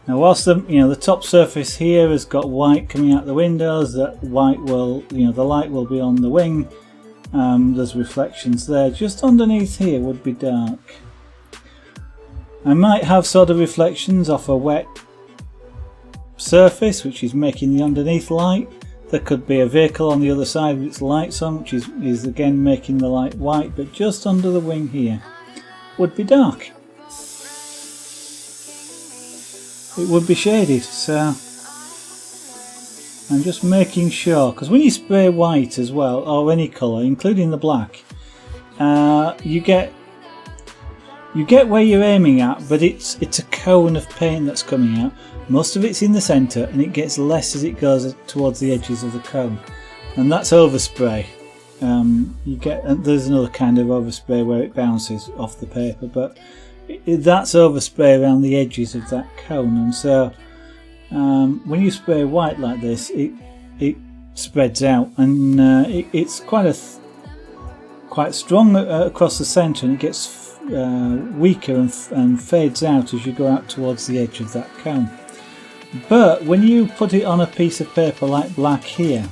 Now, whilst the top surface here has got white coming out the windows, that white will, the light will be on the wing. There's reflections there. Just underneath here would be dark. I might have sort of reflections off a wet surface, which is making the underneath light. There could be a vehicle on the other side with its lights on, which is again making the light white. But just under the wing here would be dark. It would be shaded, so I'm just making sure, because when you spray white as well, or any colour, including the black, you get where you're aiming at, but it's a cone of paint that's coming out. Most of it's in the centre, and it gets less as it goes towards the edges of the cone, and that's overspray. There's another kind of overspray where it bounces off the paper, but that's overspray around the edges of that cone. And so when you spray white like this, it spreads out, and it's quite quite strong across the centre, and it gets weaker and fades out as you go out towards the edge of that cone. But when you put it on a piece of paper like black here,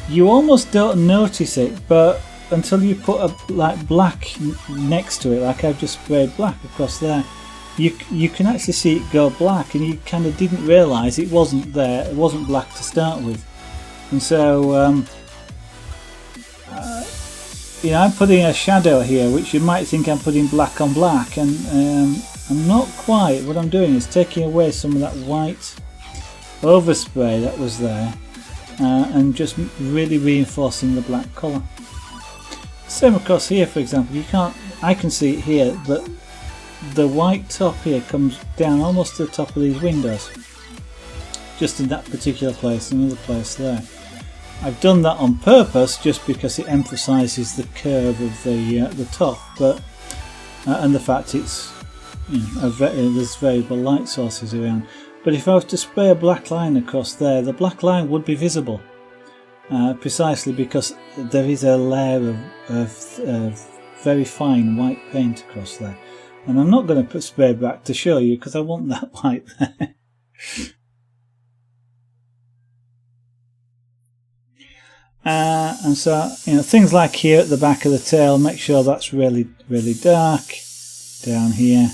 you almost don't notice it, but until you put a like black next to it, like I've just sprayed black across there, you can actually see it go black, and you kind of didn't realise it wasn't there, it wasn't black to start with. And so you know, I'm putting a shadow here, which you might think I'm putting black on black, and I'm not quite. What I'm doing is taking away some of that white overspray that was there, and just really reinforcing the black colour. Same across here, for example. I can see it here, but the white top here comes down almost to the top of these windows, just in that particular place, another place there. I've done that on purpose just because it emphasises the curve of the top, but and the fact it's, you know, there's variable light sources around. But if I was to spray a black line across there, the black line would be visible, precisely because there is a layer of very fine white paint across there. And I'm not going to put spray back to show you because I want that white there. And so, you know, things like here at the back of the tail, make sure that's really dark down here,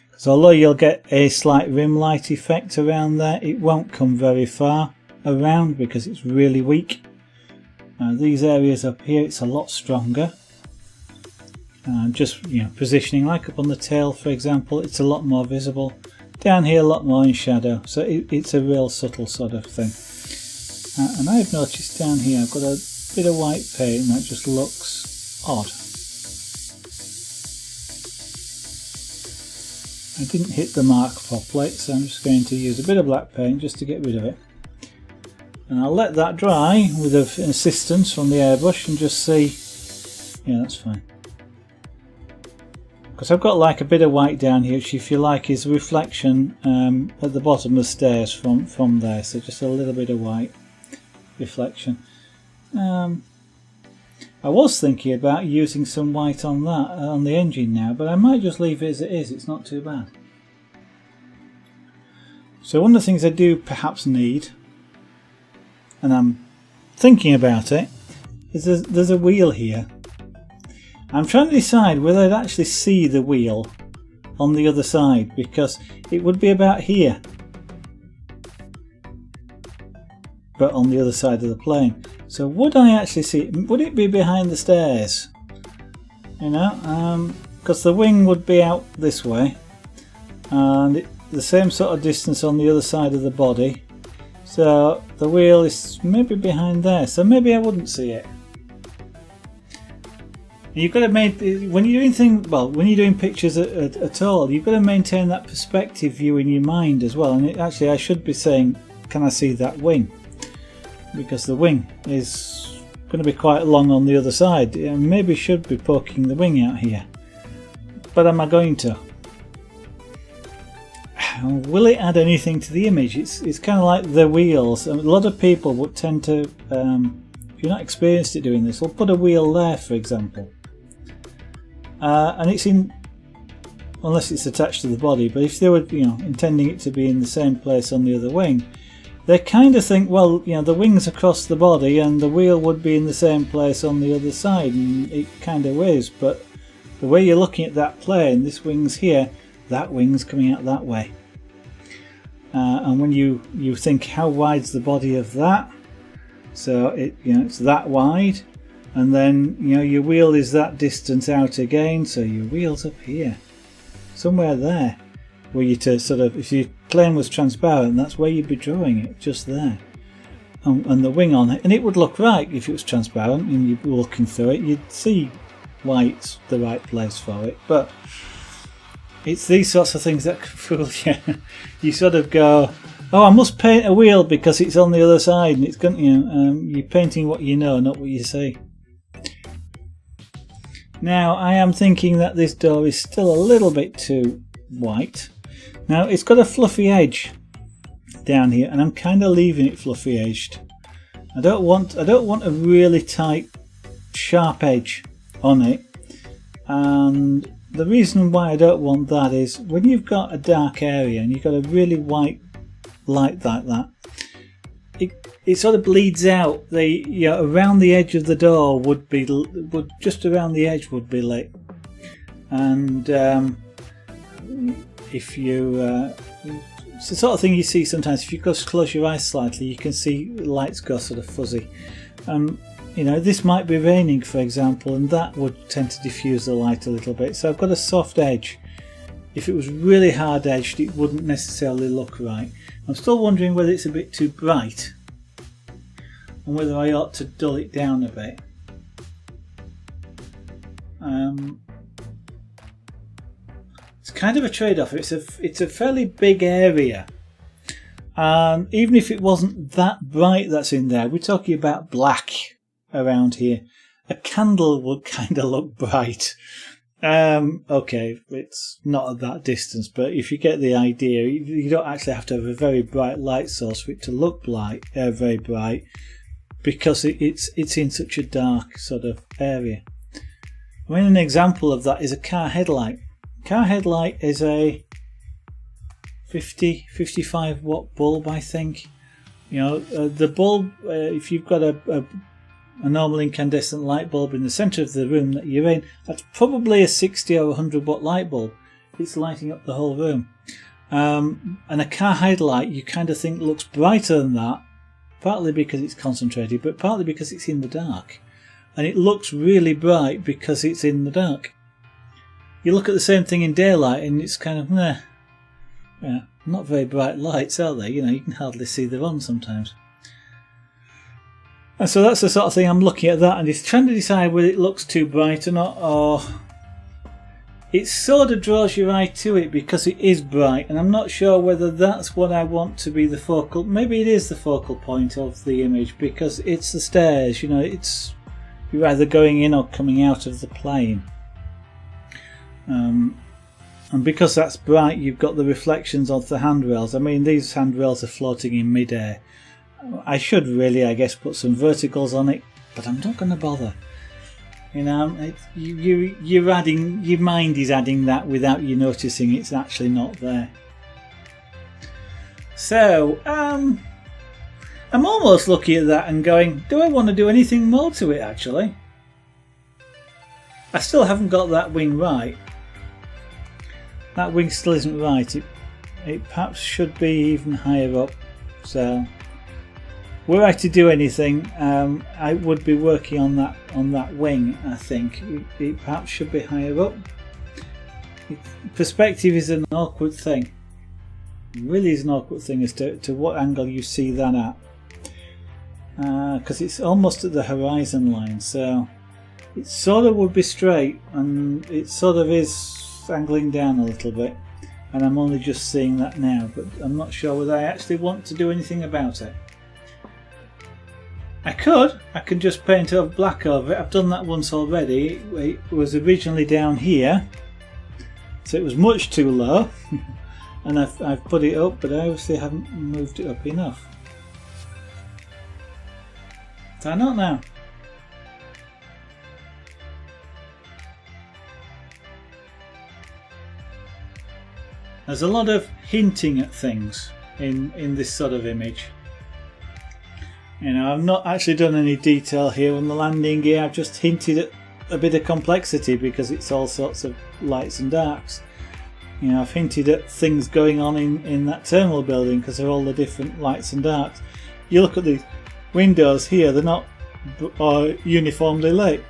because although you'll get a slight rim light effect around there, it won't come very far around because it's really weak. These areas up here, it's a lot stronger. Just, you know, positioning like up on the tail, for example, it's a lot more visible. Down here, a lot more in shadow, so it's a real subtle sort of thing. And I've noticed down here I've got a bit of white paint, and that just looks odd. I didn't hit the mark properly, so I'm just going to use a bit of black paint just to get rid of it. And I'll let that dry with assistance from the airbrush and just see. Yeah, that's fine. Because I've got like a bit of white down here, which if you like is a reflection at the bottom of the stairs from there, so just a little bit of white reflection. I was thinking about using some white on that, on the engine now, but I might just leave it as it is, it's not too bad. So one of the things I do perhaps need, and I'm thinking about it, is there's a wheel here. I'm trying to decide whether I'd actually see the wheel on the other side, because it would be about here, but on the other side of the plane. So would I actually see it? Would it be behind the stairs? You know, because the wing would be out this way, and the same sort of distance on the other side of the body. So the wheel is maybe behind there, so maybe I wouldn't see it. You've got to make, when you're doing things, well, when you're doing pictures at all, you've got to maintain that perspective view in your mind as well. And actually, I should be saying, can I see that wing? Because the wing is going to be quite long on the other side. I maybe should be poking the wing out here. But am I going to? Will it add anything to the image? It's kind of like the wheels. A lot of people would tend to, if you're not experienced at doing this, will put a wheel there, for example. And it's in, unless it's attached to the body, but if they were, you know, intending it to be in the same place on the other wing, they kind of think, well, you know, the wing's across the body and the wheel would be in the same place on the other side, and it kind of is, but the way you're looking at that plane, this wing's here, that wing's coming out that way. And when you think, how wide's the body of that? So it's that wide, and then your wheel is that distance out again, so your wheel's up here, somewhere there, where you to sort of, if your plane was transparent, that's where you'd be drawing it, just there, and the wing on it, and it would look right if it was transparent and you were looking through it, you'd see why it's the right place for it. But it's these sorts of things that can fool you. You sort of go, oh, I must paint a wheel because it's on the other side, and it's going, you're painting what you know, not what you see. Now, I am thinking that this door is still a little bit too white. Now, it's got a fluffy edge down here, and I'm kind of leaving it fluffy edged. I don't want a really tight, sharp edge on it. And the reason why I don't want that is when you've got a dark area and you've got a really white light like that, it sort of bleeds out. Around the edge of the door would just around the edge would be lit, and if you it's the sort of thing you see sometimes. If you just close your eyes slightly, you can see lights go sort of fuzzy. This might be raining, for example, and that would tend to diffuse the light a little bit. So I've got a soft edge. If it was really hard edged, it wouldn't necessarily look right. I'm still wondering whether it's a bit too bright and whether I ought to dull it down a bit. It's kind of a trade-off. It's a fairly big area, and even if it wasn't that bright that's in there, we're talking about black around here. A candle would kind of look bright. Okay, it's not at that distance, but if you get the idea, you don't actually have to have a very bright light source for it to look very bright, because it's in such a dark sort of area. I mean, an example of that is a car headlight. Car headlight is a 55 watt bulb, I think. The bulb, if you've got a normal incandescent light bulb in the centre of the room that you're in, that's probably a 60 or 100 watt light bulb. It's lighting up the whole room. And a car headlight, you kind of think looks brighter than that, partly because it's concentrated, but partly because it's in the dark. And it looks really bright because it's in the dark. You look at the same thing in daylight and it's kind of, not very bright lights, are they? You can hardly see them on sometimes. And so that's the sort of thing I'm looking at that and just trying to decide whether it looks too bright or not, or it sort of draws your eye to it because it is bright, and I'm not sure whether that's what I want to be the focal. Maybe it is the focal point of the image because it's the stairs. You're either going in or coming out of the plane. And because that's bright, you've got the reflections of the handrails. I mean, these handrails are floating in midair. I should really, I guess, put some verticals on it, but I'm not going to bother. You're adding, your mind is adding that without you noticing it's actually not there. So, I'm almost looking at that and going, do I want to do anything more to it actually? I still haven't got that wing right. That wing still isn't right. It perhaps should be even higher up. So, were I to do anything, I would be working on that wing. I think it perhaps should be higher up. Perspective is an awkward thing. It really is an awkward thing as to what angle you see that at, because it's almost at the horizon line. So it sort of would be straight, and it sort of is angling down a little bit, and I'm only just seeing that now, but I'm not sure whether I actually want to do anything about it. I can just paint over black over it. I've done that once already. It was originally down here, so it was much too low, and I've put it up, but I obviously haven't moved it up enough. So I don't know. There's a lot of hinting at things in this sort of image. I've not actually done any detail here on the landing gear. I've just hinted at a bit of complexity because it's all sorts of lights and darks. I've hinted at things going on in that terminal building because they're all the different lights and darks. You look at the windows here, they're not uniformly lit.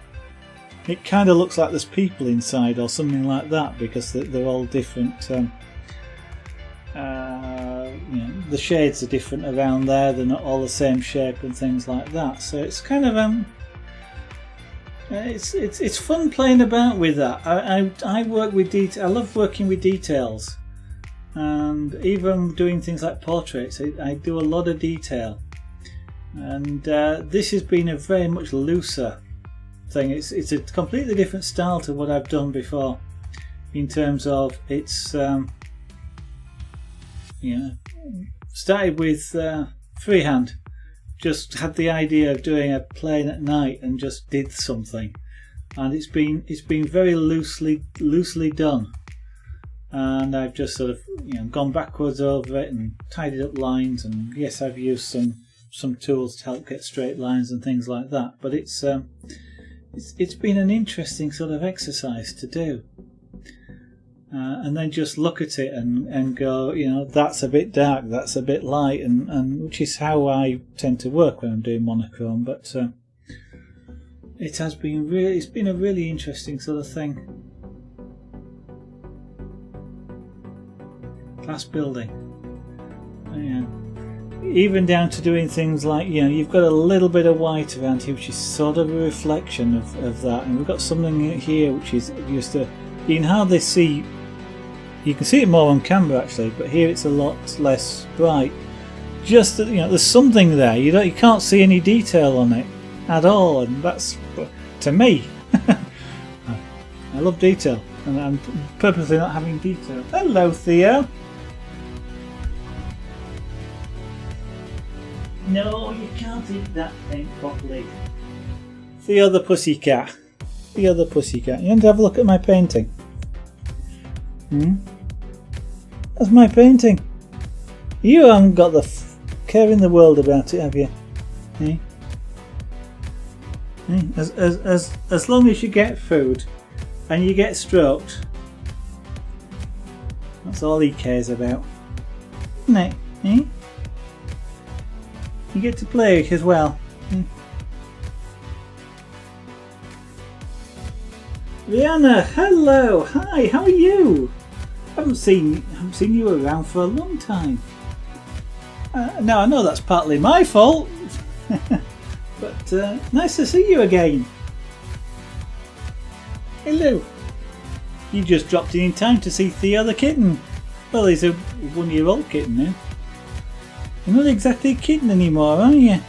It kind of looks like there's people inside or something like that because they're all different. The shades are different around there, they're not all the same shape and things like that, so it's kind of it's fun playing about with that. I work with I love working with details, and even doing things like portraits, I do a lot of detail, and this has been a very much looser thing. It's a completely different style to what I've done before in terms of its started with freehand, just had the idea of doing a plane at night and just did something, and it's been very loosely done, and I've just sort of gone backwards over it and tidied up lines, and yes, I've used some tools to help get straight lines and things like that, but it's been an interesting sort of exercise to do. And then just look at it and go, that's a bit dark, that's a bit light, and which is how I tend to work when I'm doing monochrome. But it's been a really interesting sort of thing. Class building, even down to doing things like you've got a little bit of white around here, which is sort of a reflection of that, and we've got something here which is just you can hardly see. You can see it more on camera actually, but here it's a lot less bright. Just that there's something there. You can't see any detail on it at all, and that's, to me, I love detail, and I'm purposely not having detail. Hello, Theo. No, you can't eat that thing properly. Theo the pussycat. Theo the pussycat. You want to have a look at my painting? That's my painting. You haven't got the care in the world about it, have you? As long as you get food and you get stroked, that's all he cares about, isn't it? You get to play as well. Rihanna, hello, hi, how are you? Haven't seen you around for a long time. Now I know that's partly my fault, but nice to see you again. Hello. You just dropped in time to see Theo the kitten. Well, he's a 1-year-old kitten now. You're not exactly a kitten anymore, are you?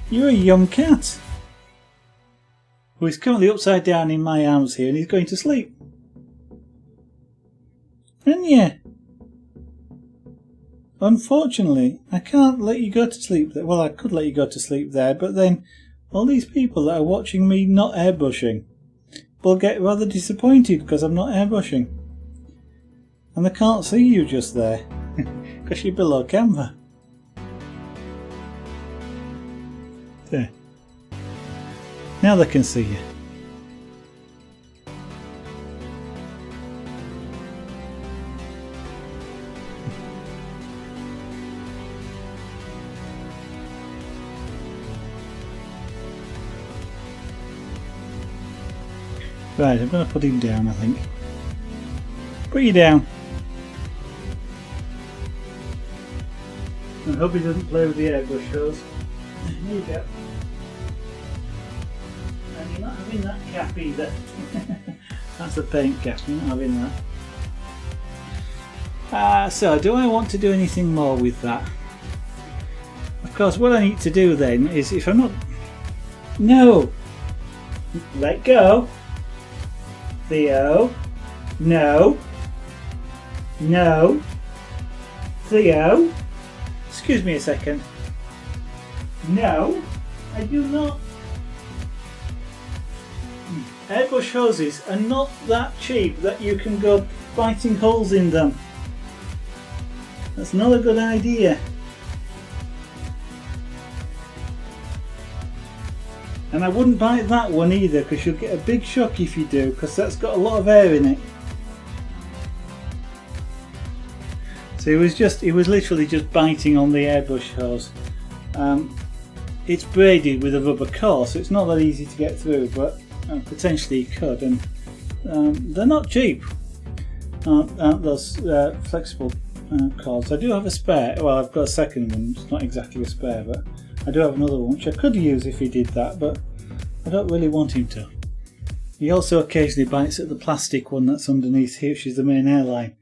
You're a young cat who is currently upside down in my arms here, and he's going to sleep. And yeah, unfortunately, I can't let you go to sleep there. Well, I could let you go to sleep there, but then all these people that are watching me not airbrushing will get rather disappointed because I'm not airbrushing. And they can't see you just there because you're below camera. There. Now they can see you. Right, I'm going to put him down, I think. Put you down. I hope he doesn't play with the airbrush hose. There you go. And you're not having that cap either. That's the paint cap, you're not having that. So, do I want to do anything more with that? Of course, what I need to do then is, if I'm not... No! Let go! Theo. No. No. Theo. Excuse me a second. No. I do not. Airbrush hoses are not that cheap that you can go biting holes in them. That's not a good idea. And I wouldn't bite that one either, because you'll get a big shock if you do, because that's got a lot of air in it. So he was literally just biting on the airbrush hose. It's braided with a rubber core, so it's not that easy to get through, but potentially you could. And they're not cheap, aren't those flexible cords. I do have a spare. Well, I've got a second one. It's not exactly a spare, but I do have another one which I could use if he did that, but I don't really want him to. He also occasionally bites at the plastic one that's underneath here, which is the main airline.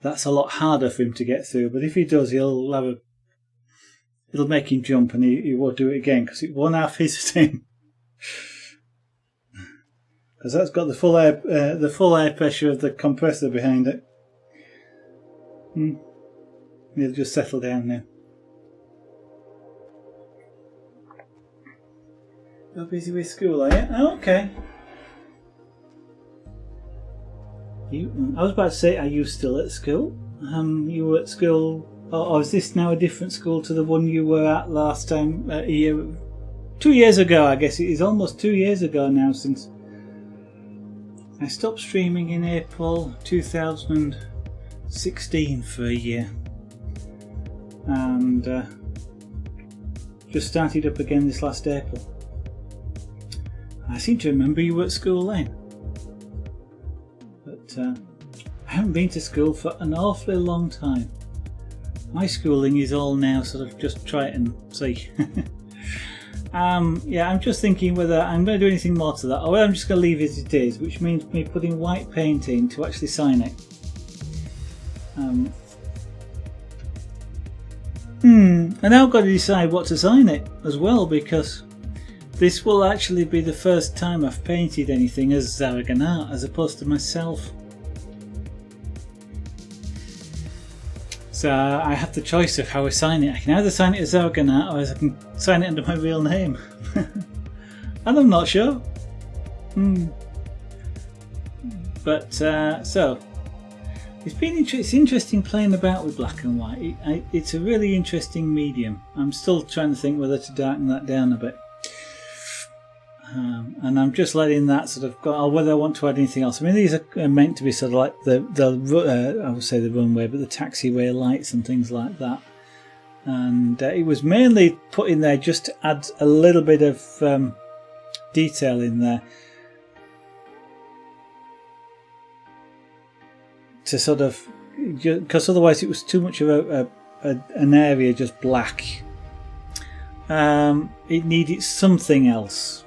That's a lot harder for him to get through, but if he does, it'll make him jump, and he won't do it again, because it won't half hit him. Because that's got the full air pressure of the compressor behind it. He'll just settle down now. You're busy with school, are you? Oh, okay. I was about to say, are you still at school? You were at school, or is this now a different school to the one you were at last time? 2 years ago, I guess. It is almost 2 years ago now since I stopped streaming in April 2016 for a year. And just started up again this last April. I seem to remember you were at school then. But I haven't been to school for an awfully long time. My schooling is all now sort of just try it and see. Yeah, I'm just thinking whether I'm going to do anything more to that or whether I'm just going to leave it as it is, which means me putting white paint in to actually sign it. And now I've got to decide what to sign it as well, because this will actually be the first time I've painted anything as Zaraganat as opposed to myself. So I have the choice of how I sign it. I can either sign it as Zaraganat or I can sign it under my real name. And I'm not sure. But so it's interesting playing about with black and white. It's a really interesting medium. I'm still trying to think whether to darken that down a bit. And I'm just letting that sort of go, or whether I want to add anything else. I mean, these are meant to be sort of like the I would say the runway, but the taxiway lights and things like that. And it was mainly put in there just to add a little bit of detail in there, to sort of, because otherwise it was too much of an area just black. It needed something else.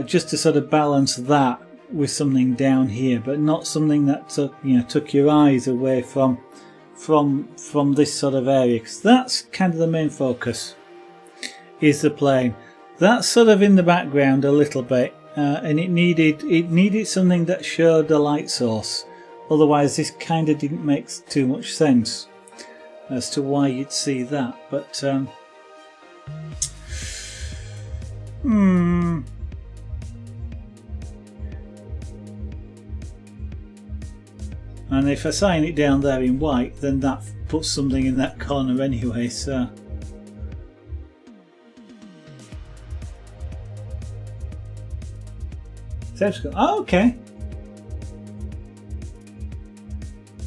Just to sort of balance that with something down here, but not something that took your eyes away from this sort of area, because that's kind of the main focus, is the plane. That's sort of in the background a little bit, and it needed something that showed the light source. Otherwise, this kind of didn't make too much sense as to why you'd see that. But and if I sign it down there in white, then that puts something in that corner anyway, so. Oh, okay.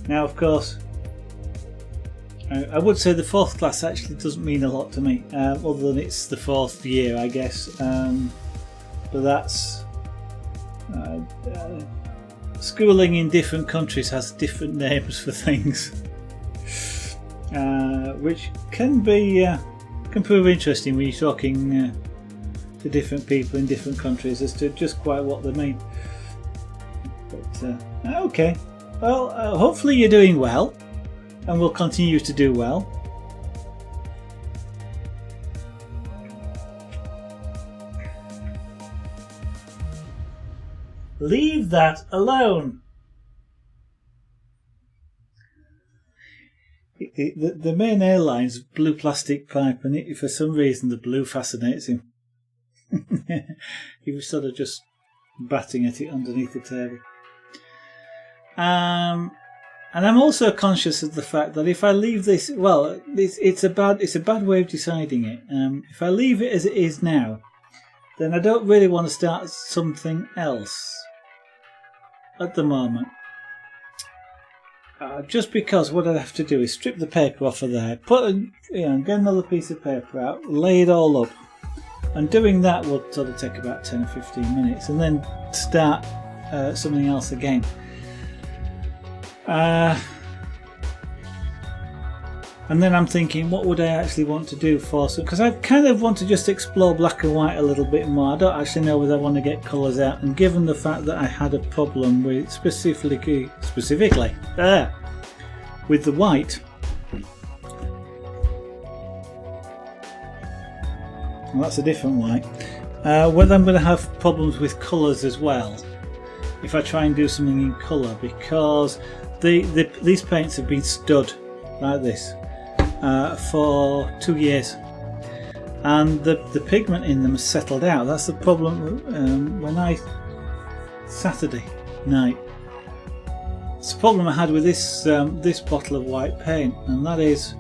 Now, of course, I would say the 4th class actually doesn't mean a lot to me, other than it's the 4th year, I guess. But that's... schooling in different countries has different names for things, which can prove interesting when you're talking to different people in different countries as to just quite what they mean. But okay, well, hopefully you're doing well and will continue to do well. Leave that alone. The main airline's blue plastic pipe, and for some reason the blue fascinates him. He was sort of just batting at it underneath the table. And I'm also conscious of the fact that if I leave this, well, it's a bad way of deciding it. If I leave it as it is now, then I don't really want to start something else at the moment. Just because what I'd have to do is strip the paper off of there, get another piece of paper out, lay it all up, and doing that will sort of take about 10 or 15 minutes, and then start something else again. And then I'm thinking, what would I actually want to do for? So, because I kind of want to just explore black and white a little bit more. I don't actually know whether I want to get colours out. And given the fact that I had a problem with specifically with the white, well, that's a different white. Whether I'm going to have problems with colours as well if I try and do something in colour, because these paints have been stood like this for 2 years, and the pigment in them has settled out. That's the problem Saturday night. It's the problem I had with this this bottle of white paint, and that is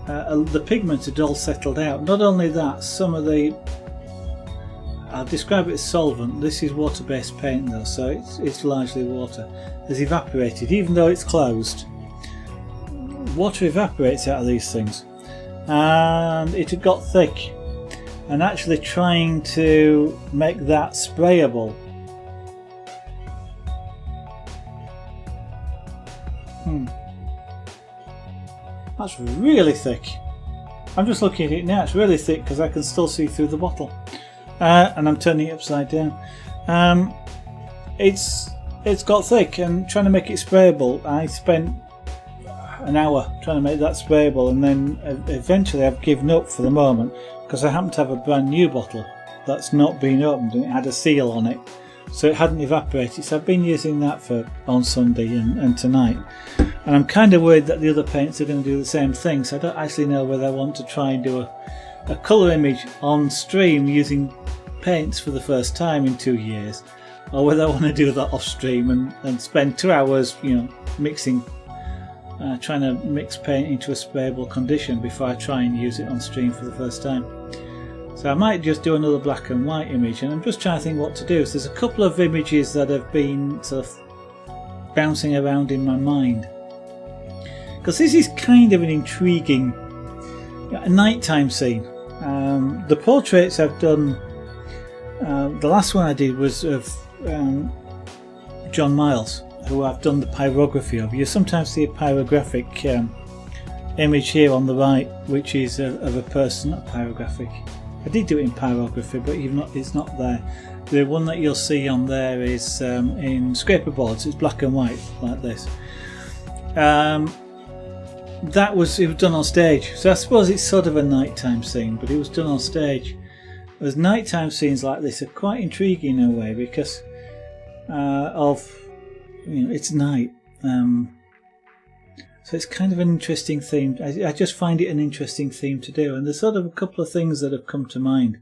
the pigment had all settled out. Not only that, some of the, I'll describe it as solvent. This is water-based paint though, so it's largely water, has evaporated. Even though it's closed, water evaporates out of these things, and it had got thick. And actually trying to make that sprayable, that's really thick. I'm just looking at it now, it's really thick because I can still see through the bottle. And I'm turning it upside down. It's got thick, and trying to make it sprayable, I spent an hour trying to make that sprayable, and then eventually I've given up for the moment because I happen to have a brand new bottle that's not been opened, and it had a seal on it, so it hadn't evaporated. So I've been using that on Sunday and tonight, and I'm kind of worried that the other paints are going to do the same thing. So I don't actually know whether I want to try and do a colour image on stream using paints for the first time in 2 years, or whether I want to do that off stream and spend 2 hours, mixing, trying to mix paint into a sprayable condition before I try and use it on stream for the first time. So I might just do another black and white image, and I'm just trying to think what to do. So there's a couple of images that have been sort of bouncing around in my mind, because this is kind of an intriguing nighttime scene. The portraits I've done, the last one I did was of John Miles, who I've done the pyrography of. You sometimes see a pyrographic image here on the right, which is of a person, not pyrographic. I did do it in pyrography, but it's not there. The one that you'll see on there is in scraper boards. It's black and white like this. It was done on stage, so I suppose it's sort of a nighttime scene, but it was done on stage. Whereas nighttime scenes like this are quite intriguing in a way, because it's night. So it's kind of an interesting theme. I just find it an interesting theme to do, and there's sort of a couple of things that have come to mind.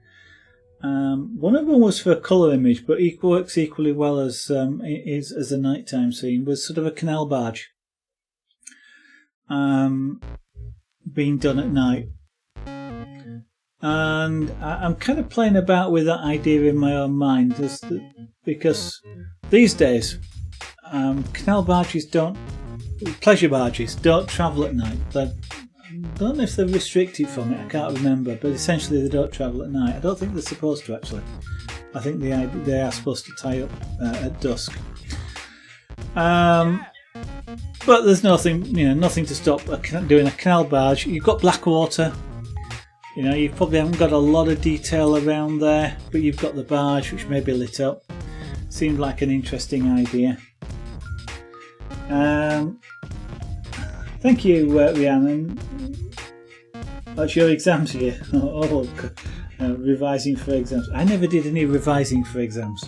One of them was for a colour image, but it works equally well as a nighttime scene, was sort of a canal barge being done at night. And I'm kind of playing about with that idea in my own mind, because these days canal barges pleasure barges don't travel at night. I don't know if they're restricted from it, I can't remember, but essentially they don't travel at night. I don't think they're supposed to, actually. I think they are supposed to tie up at dusk. But there's nothing to stop doing a canal barge. You've got black water. You probably haven't got a lot of detail around there, but you've got the barge, which may be lit up. Seemed like an interesting idea. Thank you, Rhiannon. That's your exams here. Revising for exams. I never did any revising for exams.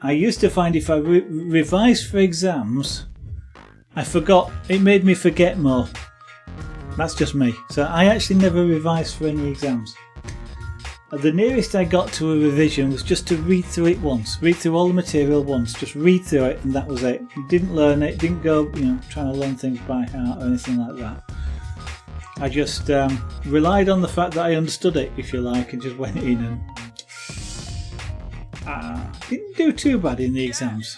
I used to find if I revised for exams, I forgot. It made me forget more. That's just me. So I actually never revised for any exams. The nearest I got to a revision was just to read through it once. Read through all the material once. Just read through it, and that was it. Didn't learn it. Didn't go, trying to learn things by heart or anything like that. I just relied on the fact that I understood it, if you like, and just went in and didn't do too bad in the exams.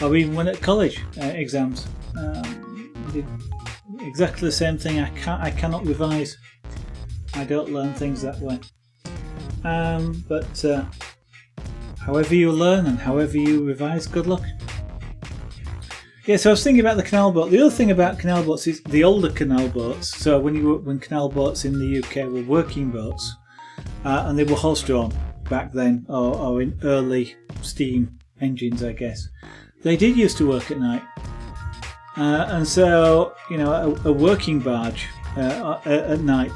Or even when at college exams. Did exactly the same thing. I cannot revise. I don't learn things that way. But however you learn and however you revise, good luck. Yeah, so I was thinking about the canal boat. The other thing about canal boats is the older canal boats. So when canal boats in the UK were working boats, and they were horse-drawn back then, or in early steam engines, I guess, they did used to work at night. And so, a working barge at night,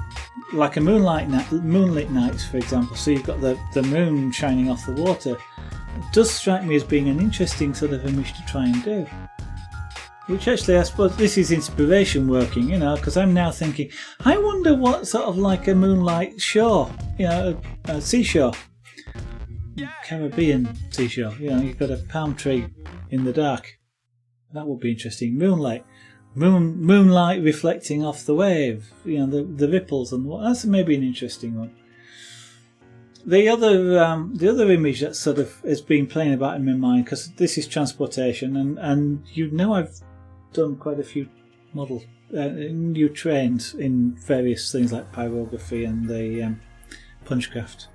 like a moonlit nights, for example, so you've got the moon shining off the water, it does strike me as being an interesting sort of image to try and do. which actually I suppose this is inspiration working, you know, because I'm now thinking, I wonder what sort of like a moonlight shore, you know, a seashore, Caribbean seashore, you know, you've got a palm tree in the dark. That would be interesting. Moonlight reflecting off the wave, you know, the ripples, and that's maybe an interesting one. The other image that sort of has been playing about in my mind, because this is transportation, and you know I've done quite a few new trains in various things like pyrography and the punchcraft.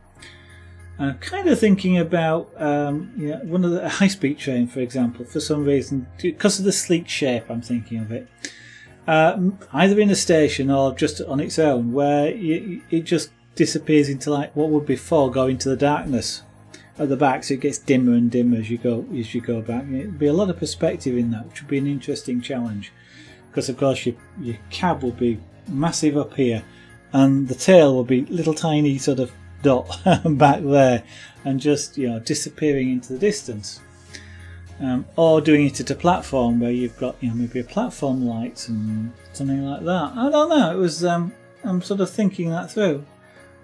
I'm kind of thinking about one of the high-speed train, for example, for some reason, because of the sleek shape. I'm thinking of it either in a station or just on its own, where it just disappears into like what would be fog or into the darkness at the back, so it gets dimmer and dimmer as you go back. It'd be a lot of perspective in that, which would be an interesting challenge, because of course your cab will be massive up here, and the tail will be little tiny sort of dot back there, and just, you know, disappearing into the distance. Or doing it at a platform where you've got, you know, maybe a platform light and something like that. I don't know. It was I'm sort of thinking that through.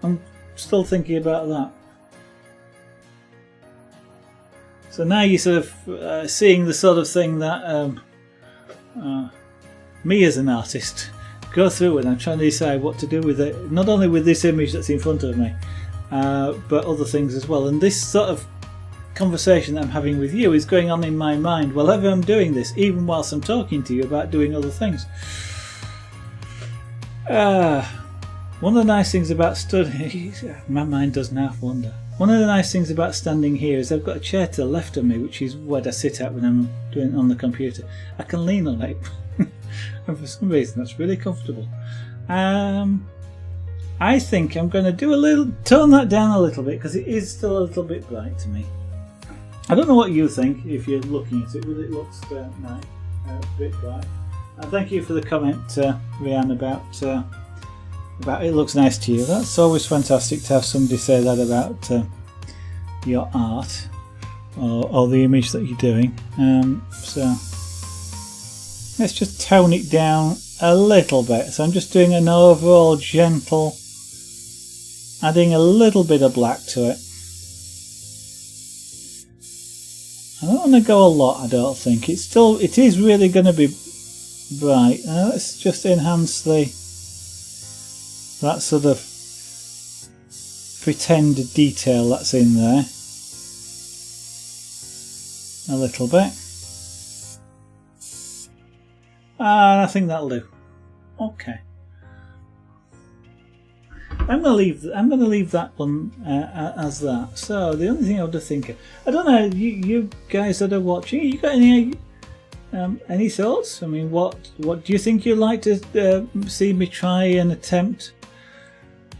I'm still thinking about that. So now you're sort of seeing the sort of thing that me as an artist go through when I'm trying to decide what to do with it. Not only with this image that's in front of me, but other things as well. And this sort of conversation that I'm having with you is going on in my mind while I'm doing this, even whilst I'm talking to you about doing other things. One of the nice things about studying, my mind does half wander. One of the nice things about standing here is I've got a chair to the left of me, which is what I sit at when I'm doing on the computer. I can lean on it, and for some reason that's really comfortable. I think I'm going to tone that down a little bit, because it is still a little bit bright to me. I don't know what you think if you're looking at it, but it looks nice, a bit bright. And thank you for the comment, Rianne, about it looks nice to you. That's always fantastic to have somebody say that about your art or the image that you're doing. So let's just tone it down a little bit. So I'm just doing an overall gentle, adding a little bit of black to it. I don't want to go a lot, I don't think. It is really going to be bright. Let's just enhance that sort of pretend detail that's in there a little bit. I think that'll do. Okay. I'm going to leave that one as that. So the only thing I would think, I don't know, you guys that are watching, you got any thoughts? I mean, what do you think you'd like to see me try and attempt,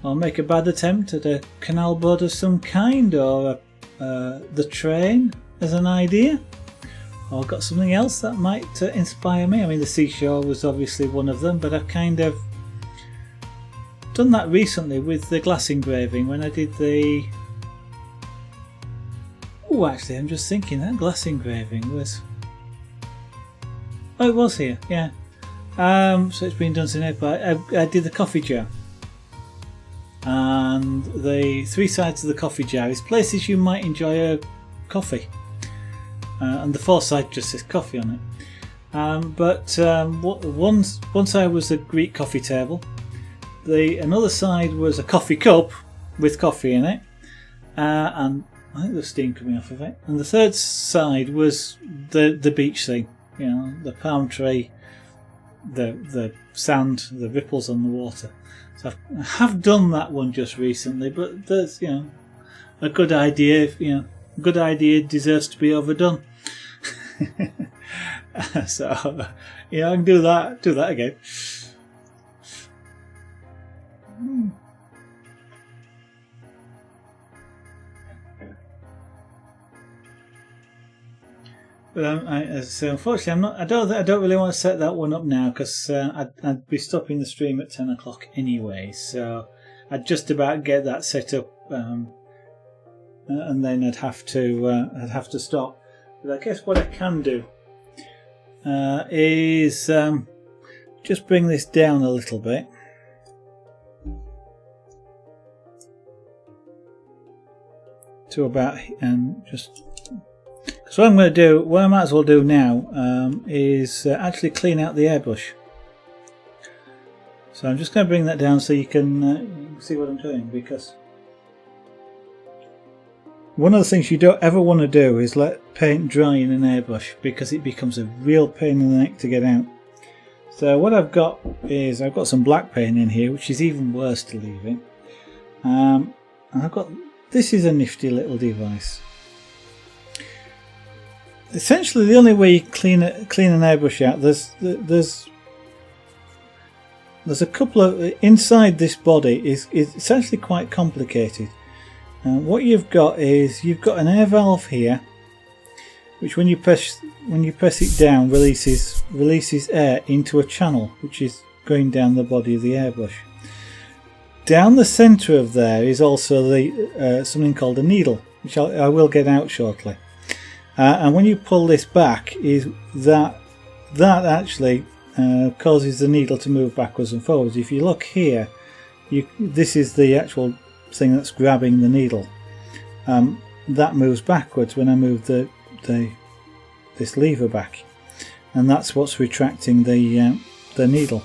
or make a bad attempt at a canal boat of some kind, or the train as an idea, or got something else that might inspire me? I mean, the seashore was obviously one of them, but I've kind of done that recently with the glass engraving when I did the... Oh, actually, I'm just thinking that glass engraving was... Oh, it was here, yeah. So it's been done since April. I did the coffee jar. And the three sides of the coffee jar is places you might enjoy a coffee. And the fourth side just says coffee on it. But one side was a Greek coffee table. Another side was a coffee cup with coffee in it. And I think there's steam coming off of it. And the third side was the beach scene. You know, the palm tree, the sand, the ripples on the water. So I have done that one just recently, but there's, you know, a good idea. You know, a good idea deserves to be overdone. So yeah, I can do that again. But so unfortunately, I don't really want to set that one up now, because I'd be stopping the stream at 10 o'clock anyway. So I'd just about get that set up, and then I'd have to stop. But I guess what I can do is just bring this down a little bit. To about, and just, so what I'm going to do, what I might as well do now is actually clean out the airbrush. So I'm just going to bring that down so you can see what I'm doing, because one of the things you don't ever want to do is let paint dry in an airbrush, because it becomes a real pain in the neck to get out. So what I've got is, I've got some black paint in here, which is even worse to leave in. And I've got, this is a nifty little device. Essentially, the only way you clean an airbrush out, there's a couple of, inside this body is essentially quite complicated. What you've got is, you've got an air valve here, which when you press it down releases air into a channel which is going down the body of the airbrush. Down the centre of there is also the something called a needle, which I will get out shortly. And when you pull this back, is that actually causes the needle to move backwards and forwards. If you look here, this is the actual thing that's grabbing the needle. That moves backwards when I move this lever back, and that's what's retracting the needle,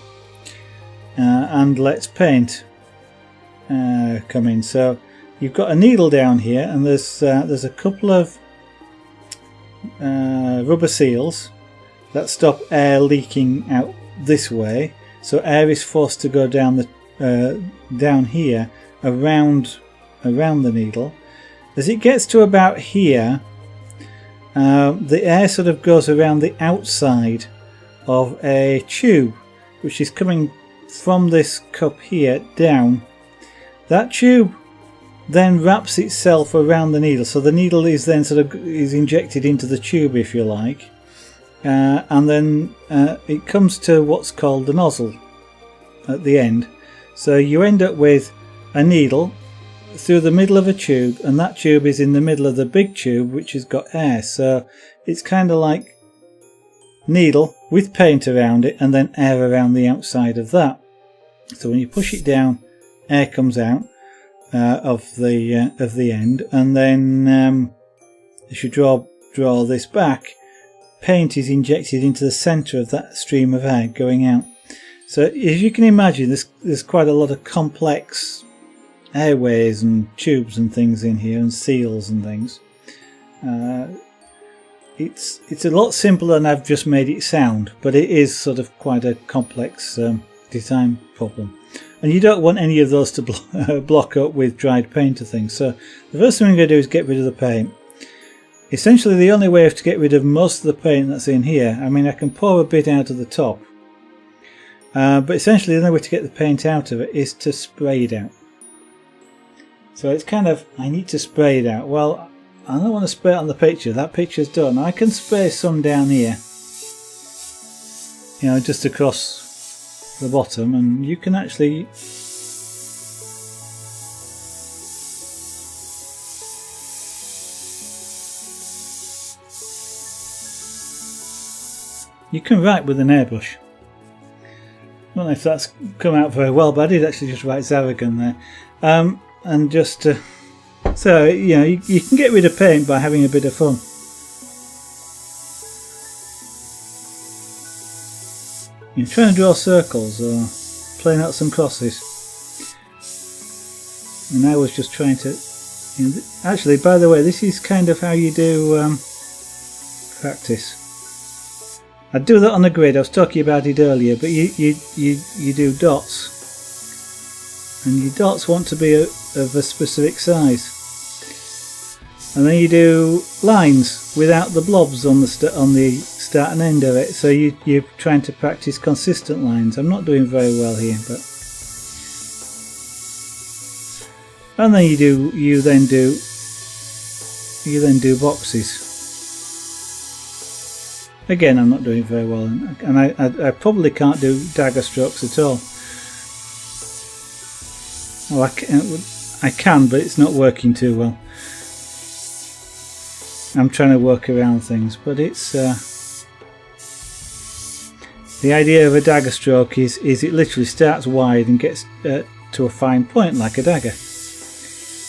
and lets paint come in. So you've got a needle down here, and there's a couple of rubber seals that stop air leaking out this way, so air is forced to go down down here around the needle. As it gets to about here, the air sort of goes around the outside of a tube which is coming from this cup here down. That tube then wraps itself around the needle, so the needle is then is injected into the tube, if you like, and then it comes to what's called the nozzle at the end. So you end up with a needle through the middle of a tube, and that tube is in the middle of the big tube which has got air. So it's kind of like needle with paint around it and then air around the outside of that. So when you push it down, air comes out of the end, and then as you draw this back, paint is injected into the centre of that stream of air going out. So as you can imagine, there's quite a lot of complex airways and tubes and things in here, and seals and things. It's a lot simpler than I've just made it sound, but it is sort of quite a complex design problem, and you don't want any of those to block up with dried paint or things. So the first thing I'm going to do is get rid of the paint. Essentially the only way to get rid of most of the paint that's in here, I mean, I can pour a bit out of the top, but essentially the only way to get the paint out of it is to spray it out. So it's kind of, I need to spray it out. Well, I don't want to spray it on the picture. That picture's done. I can spray some down here, you know, just across the bottom, and you can actually write with an airbrush. I don't know if that's come out very well, but I did actually just write Zaragan there. And just so you know, you can get rid of paint by having a bit of fun. You're trying to draw circles or playing out some crosses, and I was just trying to, you know, actually, by the way, this is kind of how you do practice. I do that on a grid. I was talking about it earlier, but you do dots, and your dots want to be of a specific size, and then you do lines without the blobs on the start and end of it. So you're trying to practice consistent lines. I'm not doing very well here, but and then you then do boxes. Again, I'm not doing very well, and I probably can't do dagger strokes at all. Well, I can, but it's not working too well. I'm trying to work around things, but it's The idea of a dagger stroke is it literally starts wide and gets to a fine point like a dagger.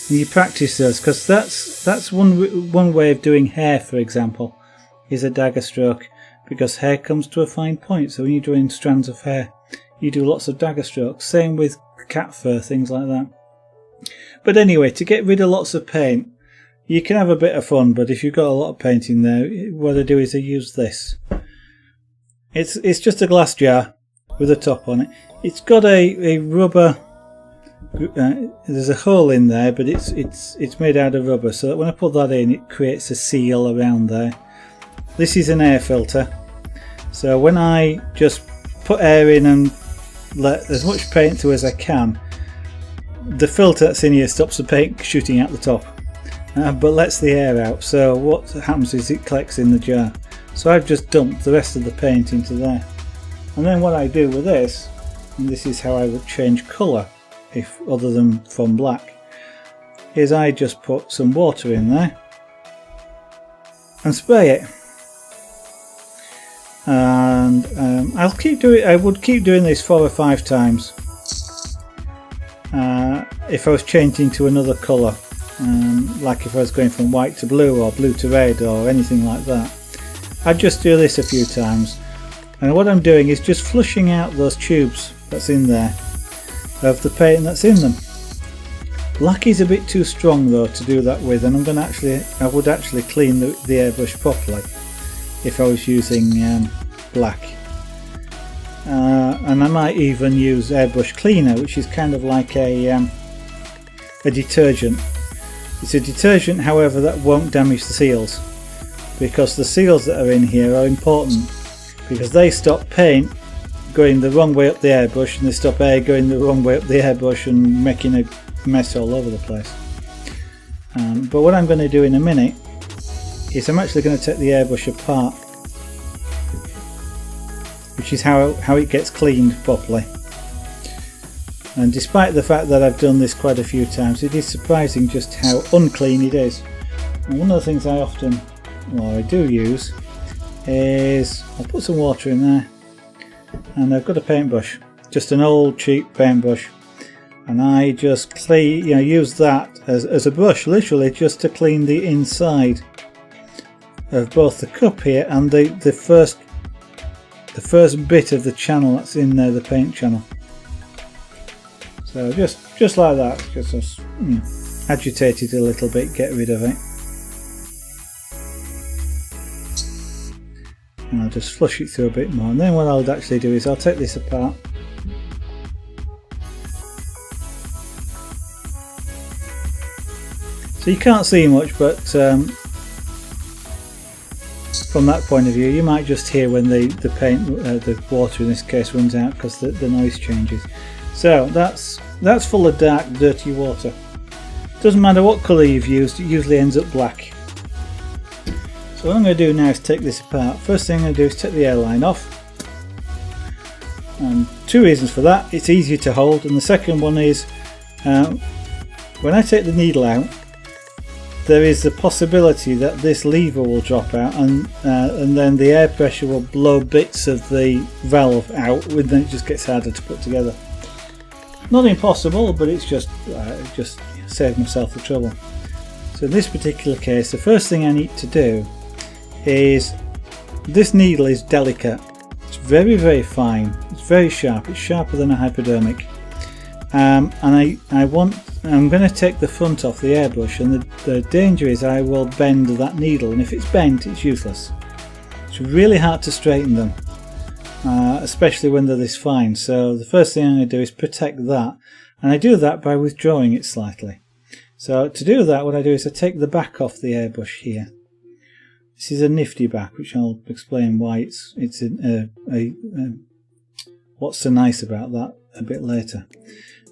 And you practice those, because that's one way of doing hair, for example, is a dagger stroke, because hair comes to a fine point. So when you're doing strands of hair, you do lots of dagger strokes. Same with cat fur, things like that. But anyway, to get rid of lots of paint, you can have a bit of fun, but if you've got a lot of paint in there, what I do is I use this. It's just a glass jar with a top on it. It's got a rubber. There's a hole in there, but it's made out of rubber, so that when I put that in, it creates a seal around there. This is an air filter, so when I just put air in and let as much paint through as I can, the filter that's in here stops the paint shooting out the top, but lets the air out. So what happens is it collects in the jar. So I've just dumped the rest of the paint into there, and then what I do with this, and this is how I would change colour if other than from black, is I just put some water in there and spray it. And I would keep doing this 4 or 5 times if I was changing to another colour, like if I was going from white to blue or blue to red or anything like that. I'd just do this a few times, and what I'm doing is just flushing out those tubes that's in there of the paint that's in them. Black is a bit too strong though to do that with, and I would actually clean the airbrush properly if I was using black. And I might even use airbrush cleaner, which is kind of like a detergent. It's a detergent, however, that won't damage the seals, because the seals that are in here are important, because they stop paint going the wrong way up the airbrush, and they stop air going the wrong way up the airbrush and making a mess all over the place. But what I'm going to do in a minute is I'm actually going to take the airbrush apart, which is how it gets cleaned properly. And despite the fact that I've done this quite a few times, it is surprising just how unclean it is. And one of the things I do use is I'll put some water in there, and I've got a paintbrush, just an old cheap paintbrush, and I just use that as a brush, literally just to clean the inside of both the cup here and the first bit of the channel that's in there, the paint channel. So just like that, just agitate it a little bit, get rid of it. And I'll just flush it through a bit more, and then what I'll actually do is I'll take this apart. So you can't see much, but from that point of view you might just hear when the water in this case runs out, because the noise changes. So that's full of dark, dirty water. Doesn't matter what colour you've used, it usually ends up black. So what I'm going to do now is take this apart. First thing I'm going to do is take the airline off, and 2 reasons for that: it's easier to hold, and the second one is when I take the needle out, there is the possibility that this lever will drop out, and then the air pressure will blow bits of the valve out, and then it just gets harder to put together. Not impossible, but it's just save myself the trouble. So in this particular case, the first thing I need to do is, this needle is delicate. It's very, very fine. It's very sharp. It's sharper than a hypodermic. And I'm going to take the front off the airbrush, and the danger is I will bend that needle, and if it's bent, it's useless. It's really hard to straighten them, especially when they're this fine. So the first thing I'm going to do is protect that, and I do that by withdrawing it slightly. So to do that, what I do is I take the back off the airbrush here. This is a nifty back, which I'll explain why it's what's so nice about that a bit later.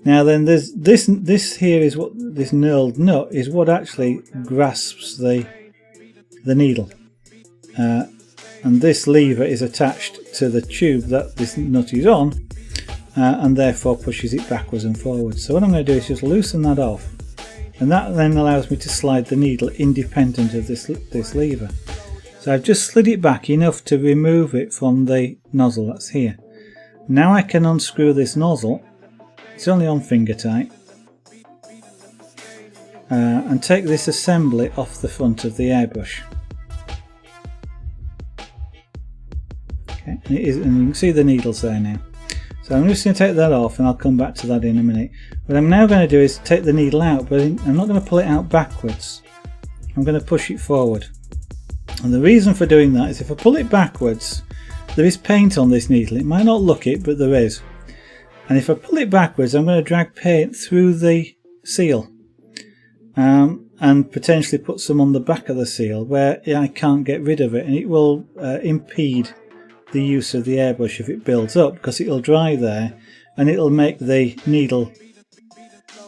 Now then, there's this here is what this knurled nut is, what actually grasps the needle, and this lever is attached to the tube that this nut is on, and therefore pushes it backwards and forwards. So what I'm going to do is just loosen that off, and that then allows me to slide the needle independent of this lever. So I've just slid it back enough to remove it from the nozzle that's here. Now I can unscrew this nozzle, it's only on finger tight, and take this assembly off the front of the airbrush. Okay, and you can see the needles there now. So I'm just going to take that off, and I'll come back to that in a minute. What I'm now going to do is take the needle out, but I'm not going to pull it out backwards. I'm going to push it forward. And the reason for doing that is if I pull it backwards, there is paint on this needle. It might not look it, but there is. And if I pull it backwards, I'm going to drag paint through the seal. And potentially put some on the back of the seal where I can't get rid of it, and it will impede the use of the airbrush if it builds up, because it'll dry there and it'll make the needle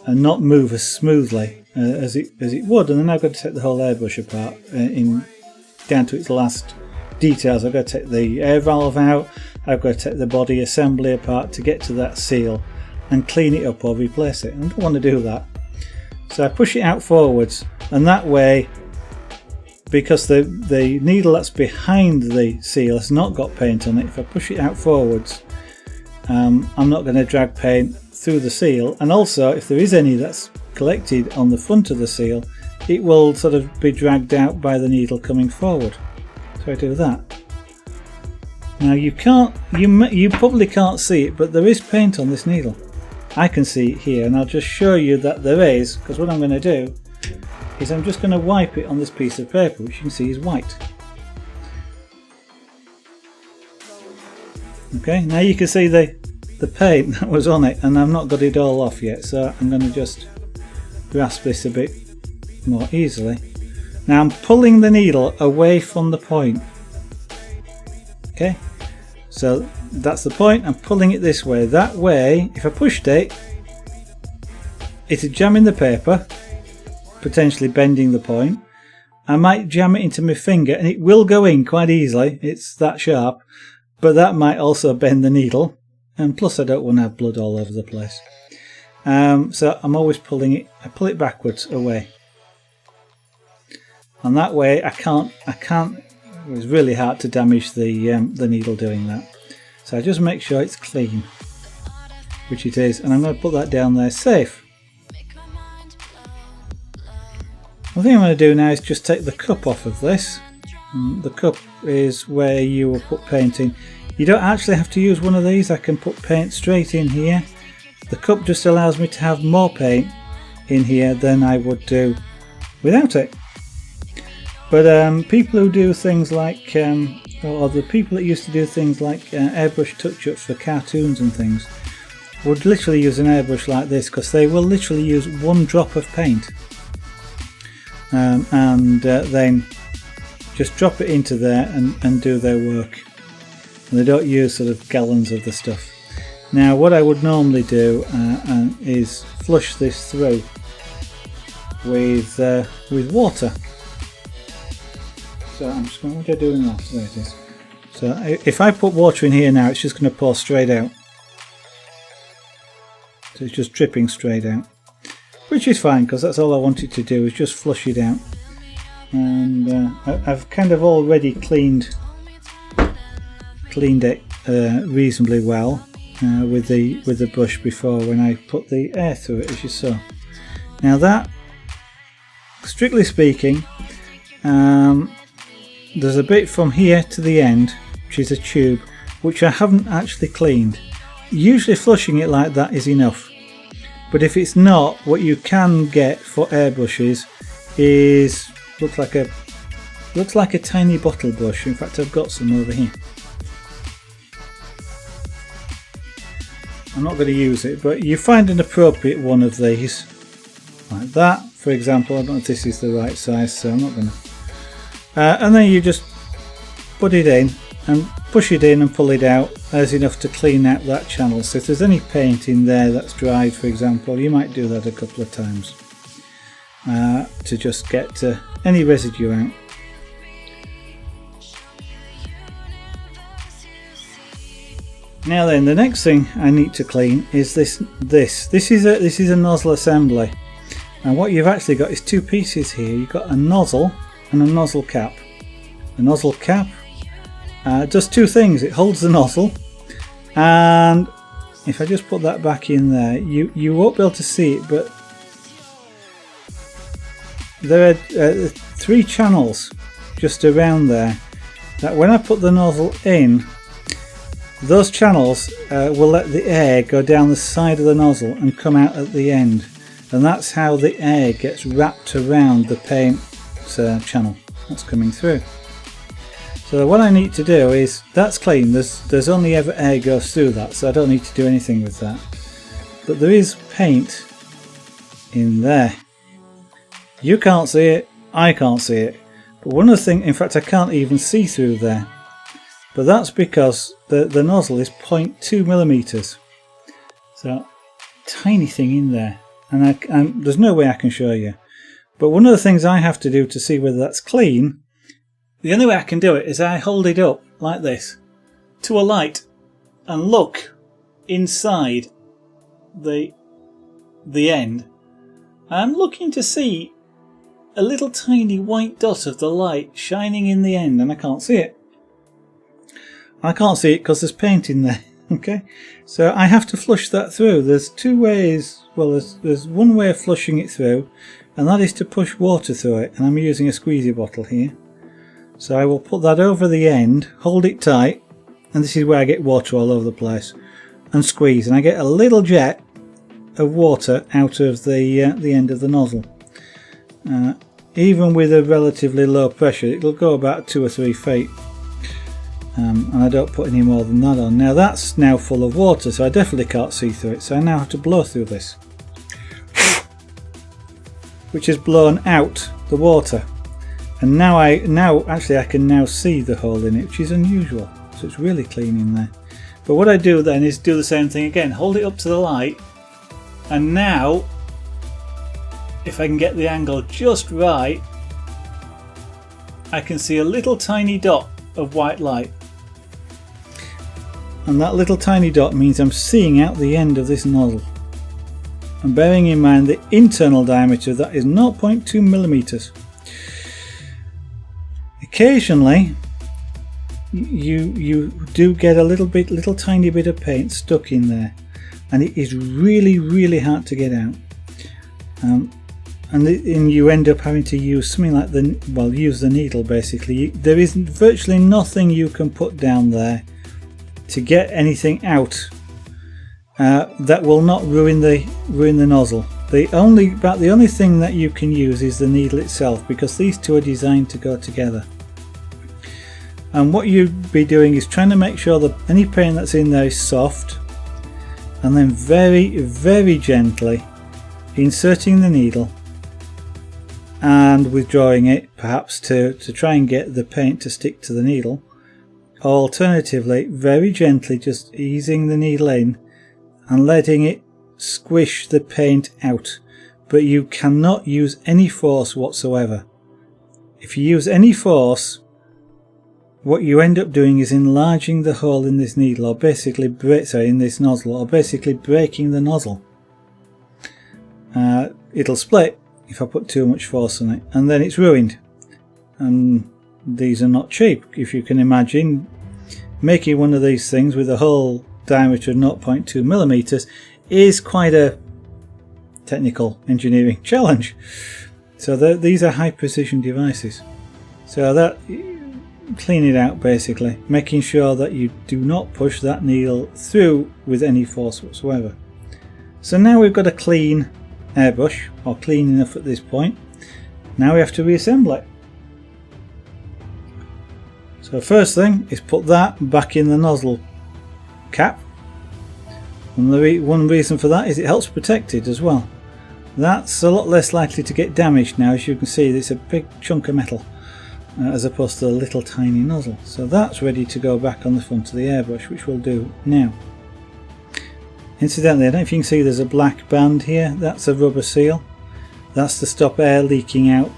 not move as smoothly as it would. And then I've got to take the whole airbrush apart down to its last details. I've got to take the air valve out, I've got to take the body assembly apart to get to that seal and clean it up or replace it. I don't want to do that. So I push it out forwards, and that way, because the needle that's behind the seal has not got paint on it, if I push it out forwards, I'm not going to drag paint through the seal. And also, if there is any that's collected on the front of the seal, it will sort of be dragged out by the needle coming forward. So I do that. Now you probably can't see it, but there is paint on this needle. I can see it here, and I'll just show you that there is, because what I'm going to do is I'm just going to wipe it on this piece of paper, which you can see is white. Okay, now you can see the paint that was on it, and I've not got it all off yet, so I'm going to just grasp this a bit more easily. Now I'm pulling the needle away from the point. Okay, so that's the point. I'm pulling it this way. That way, if I pushed it, it'd jam in the paper, potentially bending the point. I might jam it into my finger, and it will go in quite easily. It's that sharp, but that might also bend the needle. And plus, I don't want to have blood all over the place. So I'm always pulling it. I pull it backwards away, and that way I can't. It was really hard to damage the needle doing that. So I just make sure it's clean, which it is, and I'm going to put that down there safe. The thing I'm going to do now is just take the cup off of this. The cup is where you will put paint in. You don't actually have to use one of these. I can put paint straight in here. The cup just allows me to have more paint in here than I would do without it. But people who do things like, or the people that used to do things like airbrush touch-ups for cartoons and things, would literally use an airbrush like this, because they will literally use one drop of paint and then just drop it into there and do their work. And they don't use sort of gallons of the stuff. Now what I would normally do is flush this through with water. So I'm just going, what do I do now? There it is. So if I put water in here now, it's just going to pour straight out. So it's just dripping straight out, which is fine, because that's all I wanted to do, is just flush it out. And I've kind of already cleaned it reasonably well with the brush before, when I put the air through it, as you saw. Now that, strictly speaking, there's a bit from here to the end, which is a tube, which I haven't actually cleaned. Usually flushing it like that is enough, but if it's not, what you can get for airbrushes is looks like a tiny bottle brush. In fact, I've got some over here. I'm not going to use it, but you find an appropriate one of these, like that, for example. I don't know if this is the right size, so I'm not going to. And then you just put it in and push it in and pull it out. There's enough to clean out that channel. So if there's any paint in there that's dried, for example, you might do that a couple of times to just get any residue out. Now then, the next thing I need to clean is this. This is a nozzle assembly, and what you've actually got is two pieces here. You've got a nozzle and a nozzle cap. the nozzle cap. It does two things. It holds the nozzle, and if I just put that back in there, you won't be able to see it, but there are 3 channels just around there that when I put the nozzle in, those channels will let the air go down the side of the nozzle and come out at the end, and that's how the air gets wrapped around the paint channel that's coming through. So what I need to do is, that's clean, there's only ever air goes through that, so I don't need to do anything with that. But there is paint in there. You can't see it, I can't see it. But one of the things, in fact I can't even see through there. But that's because the nozzle is 0.2 millimeters. So, tiny thing in there. And there's no way I can show you. But one of the things I have to do to see whether that's clean, the only way I can do it is I hold it up like this to a light and look inside the end. I'm looking to see a little tiny white dot of the light shining in the end, and I can't see it. I can't see it because there's paint in there. Okay, so I have to flush that through. There's 2 ways. Well, there's one way of flushing it through, and that is to push water through it, and I'm using a squeezy bottle here. So I will put that over the end, hold it tight, and this is where I get water all over the place, and squeeze, and I get a little jet of water out of the end of the nozzle. Even with a relatively low pressure, it'll go about 2 or 3 feet, and I don't put any more than that on. Now that's now full of water, so I definitely can't see through it, so I now have to blow through this, which has blown out the water. And now I can now see the hole in it, which is unusual. So it's really clean in there. But what I do then is do the same thing again. Hold it up to the light, and now, if I can get the angle just right, I can see a little tiny dot of white light. And that little tiny dot means I'm seeing out the end of this nozzle. And bearing in mind the internal diameter of that is 0.2 millimeters. Occasionally you do get a little tiny bit of paint stuck in there, and it is really hard to get out, and you end up having to use something like use the needle basically. There is virtually nothing you can put down there to get anything out that will not ruin the nozzle. The only thing that you can use is the needle itself, because these two are designed to go together. And what you'd be doing is trying to make sure that any paint that's in there is soft, and then very gently inserting the needle and withdrawing it, perhaps to try and get the paint to stick to the needle. Alternatively, very gently just easing the needle in and letting it squish the paint out, but you cannot use any force whatsoever. If you use any force, what you end up doing is enlarging the hole in this needle, or basically in this nozzle, or basically breaking the nozzle. It'll split if I put too much force on it, and then it's ruined. And these are not cheap. If you can imagine, making one of these things with a hole diameter of 0.2 millimeters is quite a technical engineering challenge. So these are high precision devices. So that, clean it out basically, making sure that you do not push that needle through with any force whatsoever. So now we've got a clean airbrush, or clean enough at this point. Now we have to reassemble it. So first thing is put that back in the nozzle cap, and one reason for that is it helps protect it as well. That's a lot less likely to get damaged now. As you can see, it's a big chunk of metal as opposed to a little tiny nozzle. So that's ready to go back on the front of the airbrush, which we'll do now. Incidentally, I don't know if you can see there's a black band here. That's a rubber seal. That's to stop air leaking out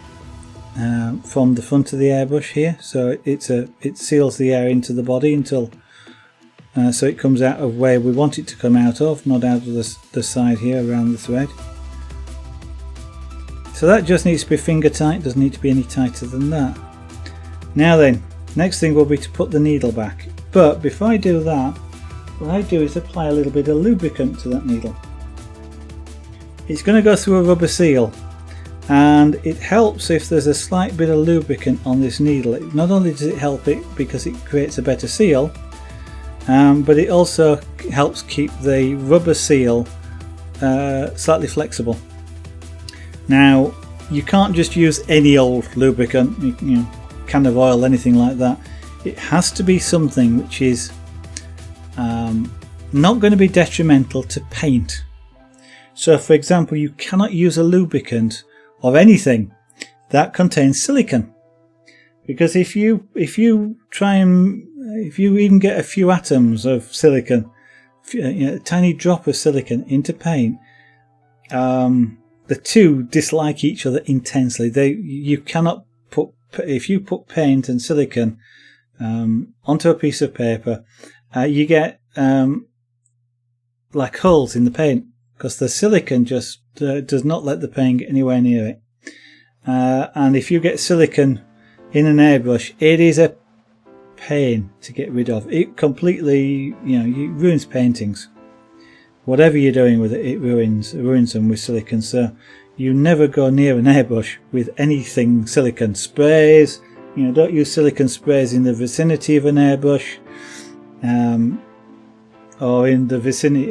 from the front of the airbrush here. So it seals the air into the body until so it comes out of where we want it to come out of, not out of the side here around the thread. So that just needs to be finger tight, doesn't need to be any tighter than that. Now then, next thing will be to put the needle back, but before I do that, what I do is apply a little bit of lubricant to that needle. It's going to go through a rubber seal, and it helps if there's a slight bit of lubricant on this needle. Not only does it help it because it creates a better seal, but it also helps keep the rubber seal slightly flexible. Now, you can't just use any old lubricant, you know, can of oil, anything like that. It has to be something which is not going to be detrimental to paint. So for example, you cannot use a lubricant or anything that contains silicon, because if you even get a few atoms of silicon, a tiny drop of silicon into paint, the two dislike each other intensely. You cannot put, if you put paint and silicon onto a piece of paper, you get like holes in the paint, because the silicon just does not let the paint get anywhere near it. And if you get silicon in an airbrush, it is a pain to get rid of. It completely, it ruins paintings. Whatever you're doing with it, it ruins them with silicon. So you never go near an airbrush with anything silicon. Sprays, don't use silicon sprays in the vicinity of an airbrush. Or in the vicinity,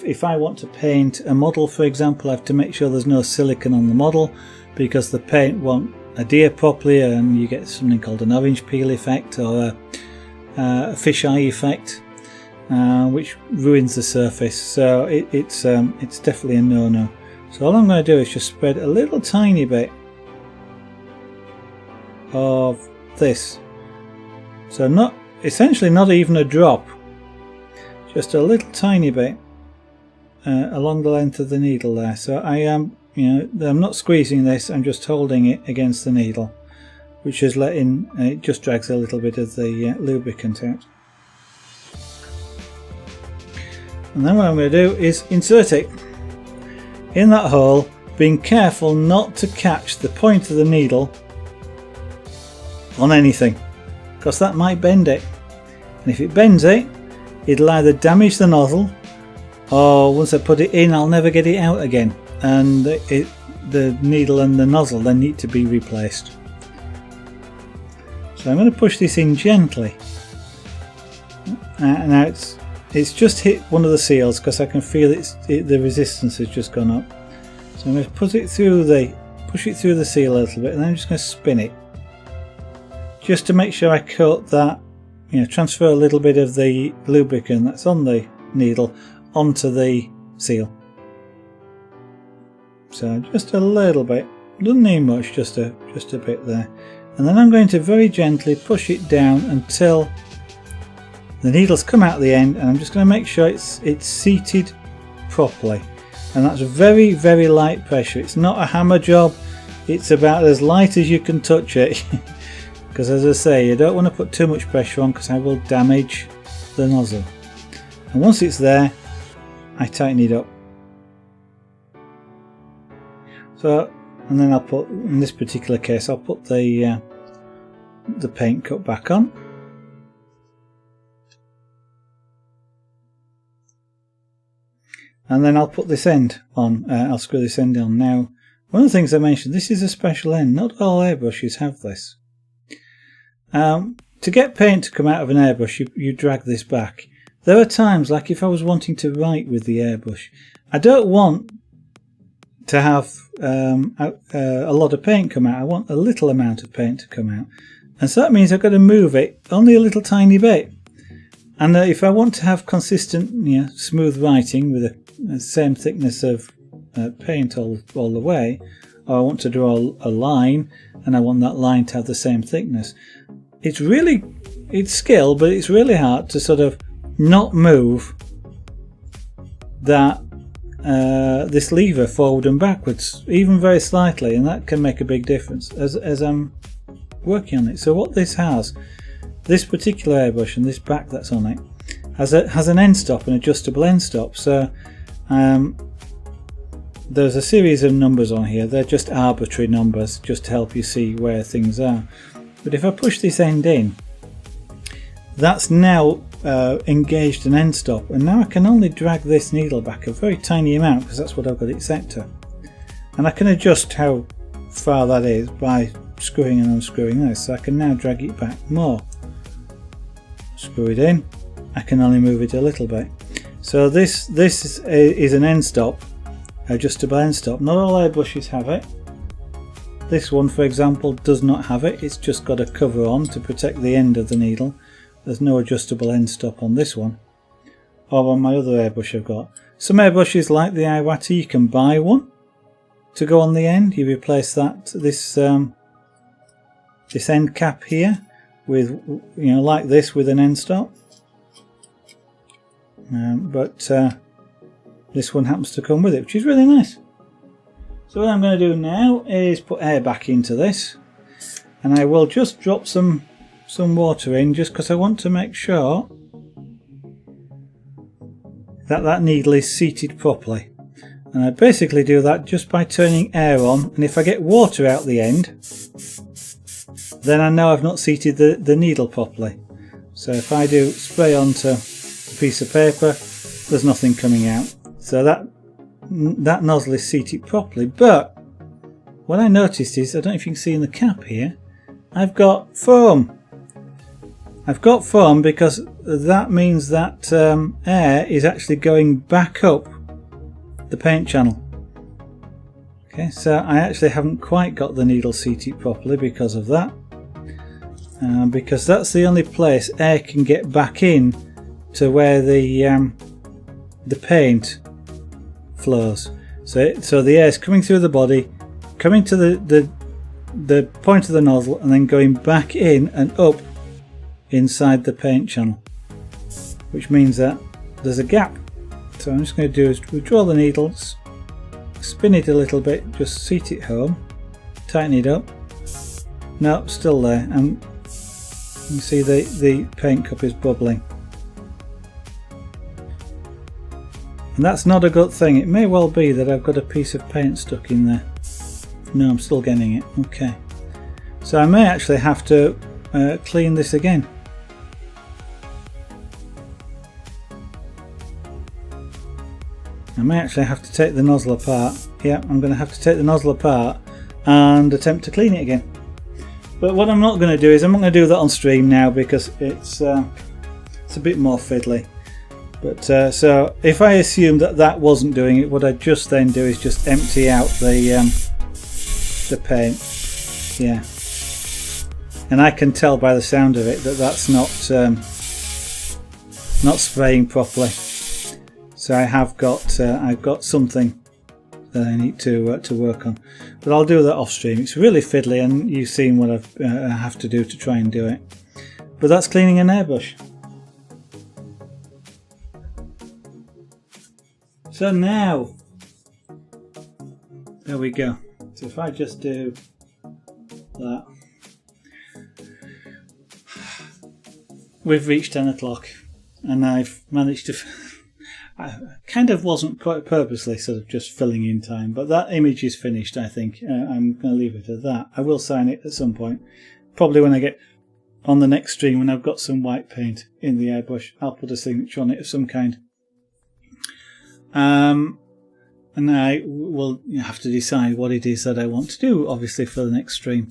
if I want to paint a model, for example, I have to make sure there's no silicon on the model, because the paint won't adhere properly and you get something called an orange peel effect or a fisheye effect, which ruins the surface. So it's definitely a no-no. So all I'm going to do is just spread a little tiny bit of this. So essentially not even a drop. Just a little tiny bit along the length of the needle there. So I am, I'm not squeezing this, I'm just holding it against the needle, which is it just drags a little bit of the lubricant out. And then what I'm going to do is insert it in that hole, being careful not to catch the point of the needle on anything, because that might bend it. And if it bends it, it'll either damage the nozzle, or once I put it in, I'll never get it out again, and the needle and the nozzle then need to be replaced. So I'm going to push this in gently. Now it's just hit one of the seals, because I can feel the resistance has just gone up. So I'm going to push it through the seal a little bit, and then I'm just going to spin it, just to make sure I coat that. Transfer a little bit of the lubricant that's on the needle onto the seal. So just a little bit, doesn't need much, just a bit there. And then I'm going to very gently push it down until the needles come out the end, and I'm just going to make sure it's seated properly. And that's very, very light pressure. It's not a hammer job, it's about as light as you can touch it. Because as I say, you don't want to put too much pressure on, because I will damage the nozzle. And once it's there, I tighten it up. So, and then I'll put, in this particular case, I'll put the paint cup back on. And then I'll put this end on, I'll screw this end on. Now, one of the things I mentioned, this is a special end. Not all airbrushes have this. To get paint to come out of an airbrush, you drag this back. There are times, like if I was wanting to write with the airbrush, I don't want to have a lot of paint come out. I want a little amount of paint to come out, and so that means I've got to move it only a little tiny bit. And if I want to have consistent, smooth writing with the same thickness of paint all the way, or I want to draw a line and I want that line to have the same thickness, it's skill, but it's really hard to sort of not move that this lever forward and backwards, even very slightly, and that can make a big difference as I'm working on it. So what this has, this particular airbrush and this back that's on it, has an end stop, an adjustable end stop. So there's a series of numbers on here. They're just arbitrary numbers, just to help you see where things are. But if I push this end in, that's now engaged an end stop, and now I can only drag this needle back a very tiny amount because that's what I've got it set to. And I can adjust how far that is by screwing and unscrewing this, so I can now drag it back more. Screw it in, I can only move it a little bit. So this is an end stop, adjustable end stop. Not all airbrushes have it. This one, for example, does not have it. It's just got a cover on to protect the end of the needle. There's no adjustable end stop on this one or on my other airbrush I've got. Some airbrushes like the Iwata, you can buy one to go on the end. You replace this end cap here with, you know, like this, with an end stop. But this one happens to come with it, which is really nice. So what I'm going to do now is put air back into this, and I will just drop some water in, just because I want to make sure that needle is seated properly. And I basically do that just by turning air on, and if I get water out the end, then I know I've not seated the needle properly. So if I do spray onto a piece of paper, there's nothing coming out. So that nozzle is seated properly. But what I noticed is, I don't know if you can see in the cap here, I've got foam. I've got foam because that means that air is actually going back up the paint channel. Okay, so I actually haven't quite got the needle seated properly because of that. Because that's the only place air can get back in to where the paint flows. So the air is coming through the body, coming to the point of the nozzle, and then going back in and up inside the paint channel, which means that there's a gap. So I'm just going to do is withdraw the needles, spin it a little bit, just seat it home, tighten it up. No, still there, and you see the paint cup is bubbling. And that's not a good thing. It may well be that I've got a piece of paint stuck in there. No, I'm still getting it. Okay. So I may actually have to clean this again. I may actually have to take the nozzle apart. Yeah, I'm going to have to take the nozzle apart and attempt to clean it again. But what I'm not going to do is, I'm not going to do that on stream now because it's a bit more fiddly. But so if I assume that wasn't doing it, what I just then do is just empty out the paint. Yeah, and I can tell by the sound of it that that's not spraying properly. So I've got something that I need to work on, but I'll do that off stream. It's really fiddly, and you've seen what I have to do to try and do it. But that's cleaning an airbrush. So now, there we go. So if I just do that, we've reached 10 o'clock, and I've managed to. I kind of wasn't quite purposely sort of just filling in time, but that image is finished, I think. I'm going to leave it at that. I will sign it at some point, probably when I get on the next stream, when I've got some white paint in the airbrush. I'll put a signature on it of some kind. And I will have to decide what it is that I want to do, obviously, for the next stream.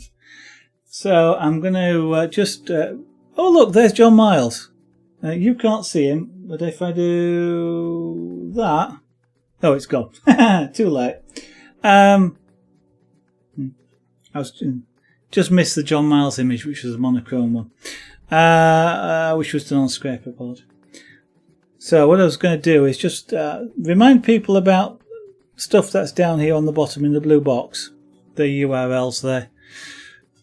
So I'm going to just... oh, look, there's John Miles. You can't see him, but if I do that... Oh, it's gone. Too late. I was just missed the John Miles image, which was a monochrome one, which was done on scraper board. So what I was going to do is just remind people about stuff that's down here on the bottom in the blue box. The URLs there.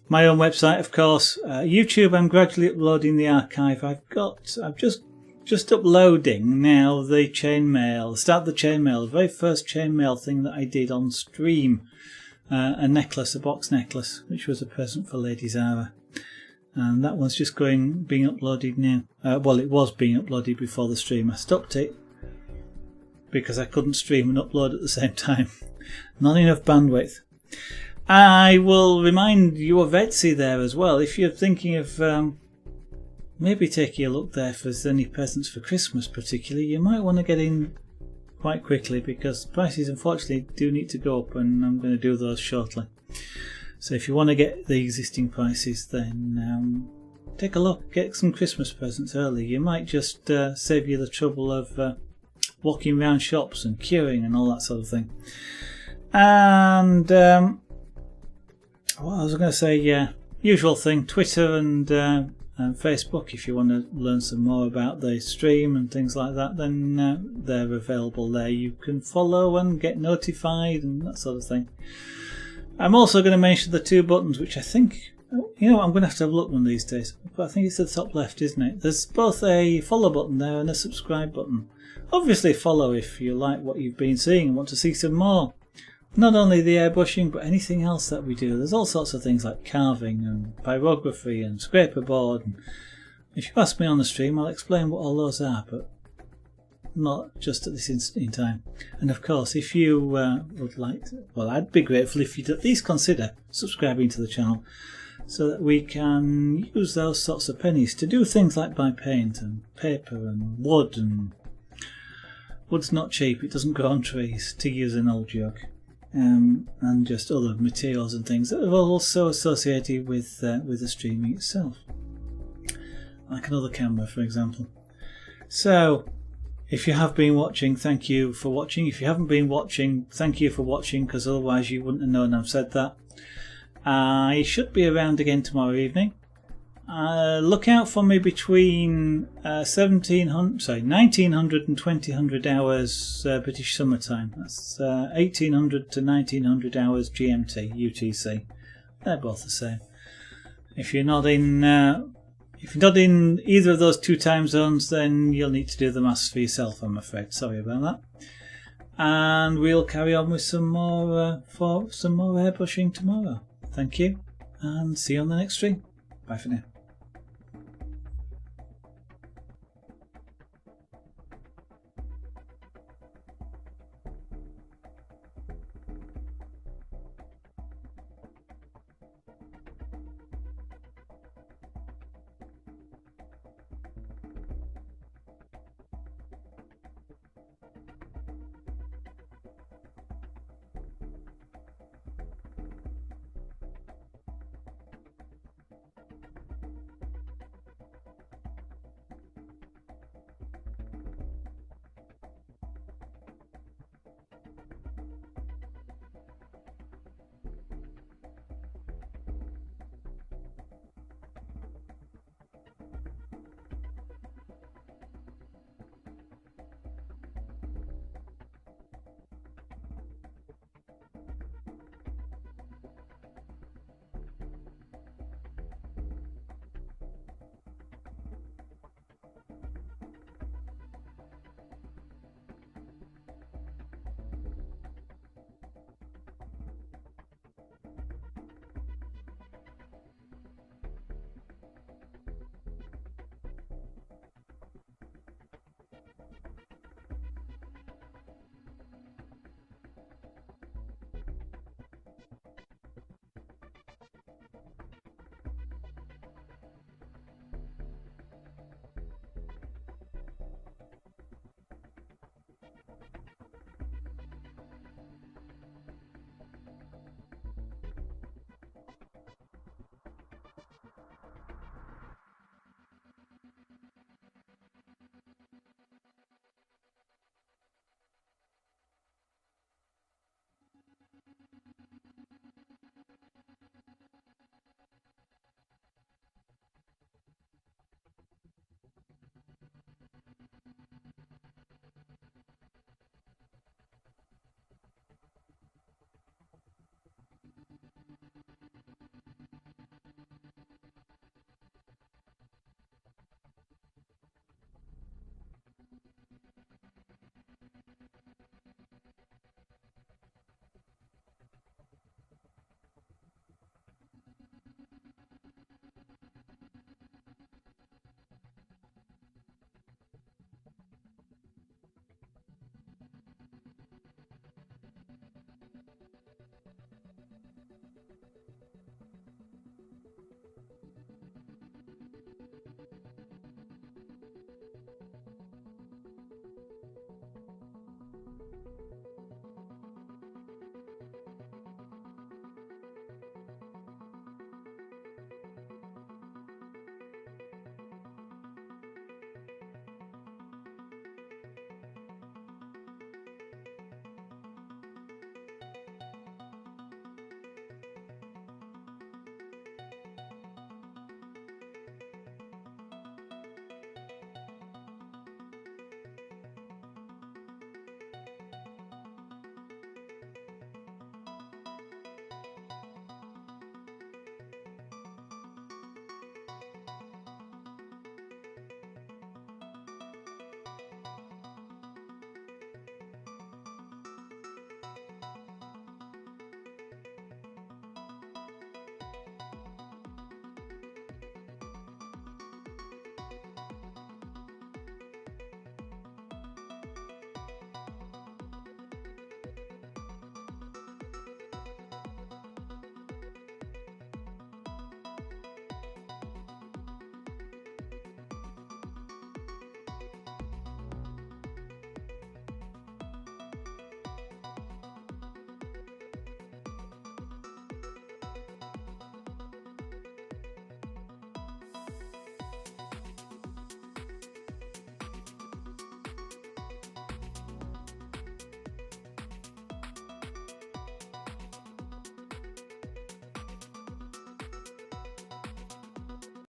My own website, of course. YouTube, I'm gradually uploading the archive. I'm just uploading now the chainmail. Start the chainmail, the very first chainmail thing that I did on stream. A necklace, a box necklace, which was a present for Lady Zara. And that one's just being uploaded now. Well, it was being uploaded before the stream. I stopped it because I couldn't stream and upload at the same time. Not enough bandwidth. I will remind you of Etsy there as well. If you're thinking of maybe taking a look there if there's any presents for Christmas particularly, you might want to get in quite quickly because prices unfortunately do need to go up, and I'm going to do those shortly. So if you want to get the existing prices, then take a look, get some Christmas presents early. You might just save you the trouble of walking around shops and queuing and all that sort of thing. And what I was going to say, usual thing, Twitter and Facebook. If you want to learn some more about the stream and things like that, then they're available there. You can follow and get notified and that sort of thing. I'm also going to mention the two buttons, which I think, you know, I'm going to have a look one of these days, but I think it's the top left, isn't it? There's both a follow button there and a subscribe button. Obviously follow if you like what you've been seeing and want to see some more. Not only the airbrushing, but anything else that we do. There's all sorts of things like carving and pyrography and scraper board. And if you ask me on the stream, I'll explain what all those are, but not just at this instant in time. And of course, if you would like to, well, I'd be grateful if you'd at least consider subscribing to the channel so that we can use those sorts of pennies to do things like buy paint and paper and wood. And wood's not cheap, it doesn't grow on trees, to use an old joke. And just other materials and things that are also associated with the streaming itself, like another camera, for example. So, if you have been watching, thank you for watching. If you haven't been watching, thank you for watching, because otherwise you wouldn't have known I've said that. I should be around again tomorrow evening. Look out for me between 1900 and 2000 hours British summertime. That's 1800 to 1900 hours GMT, UTC. They're both the same. If you're not in either of those two time zones, then you'll need to do the maths for yourself, I'm afraid. Sorry about that. And we'll carry on with some more airbrushing tomorrow. Thank you, and see you on the next stream. Bye for now.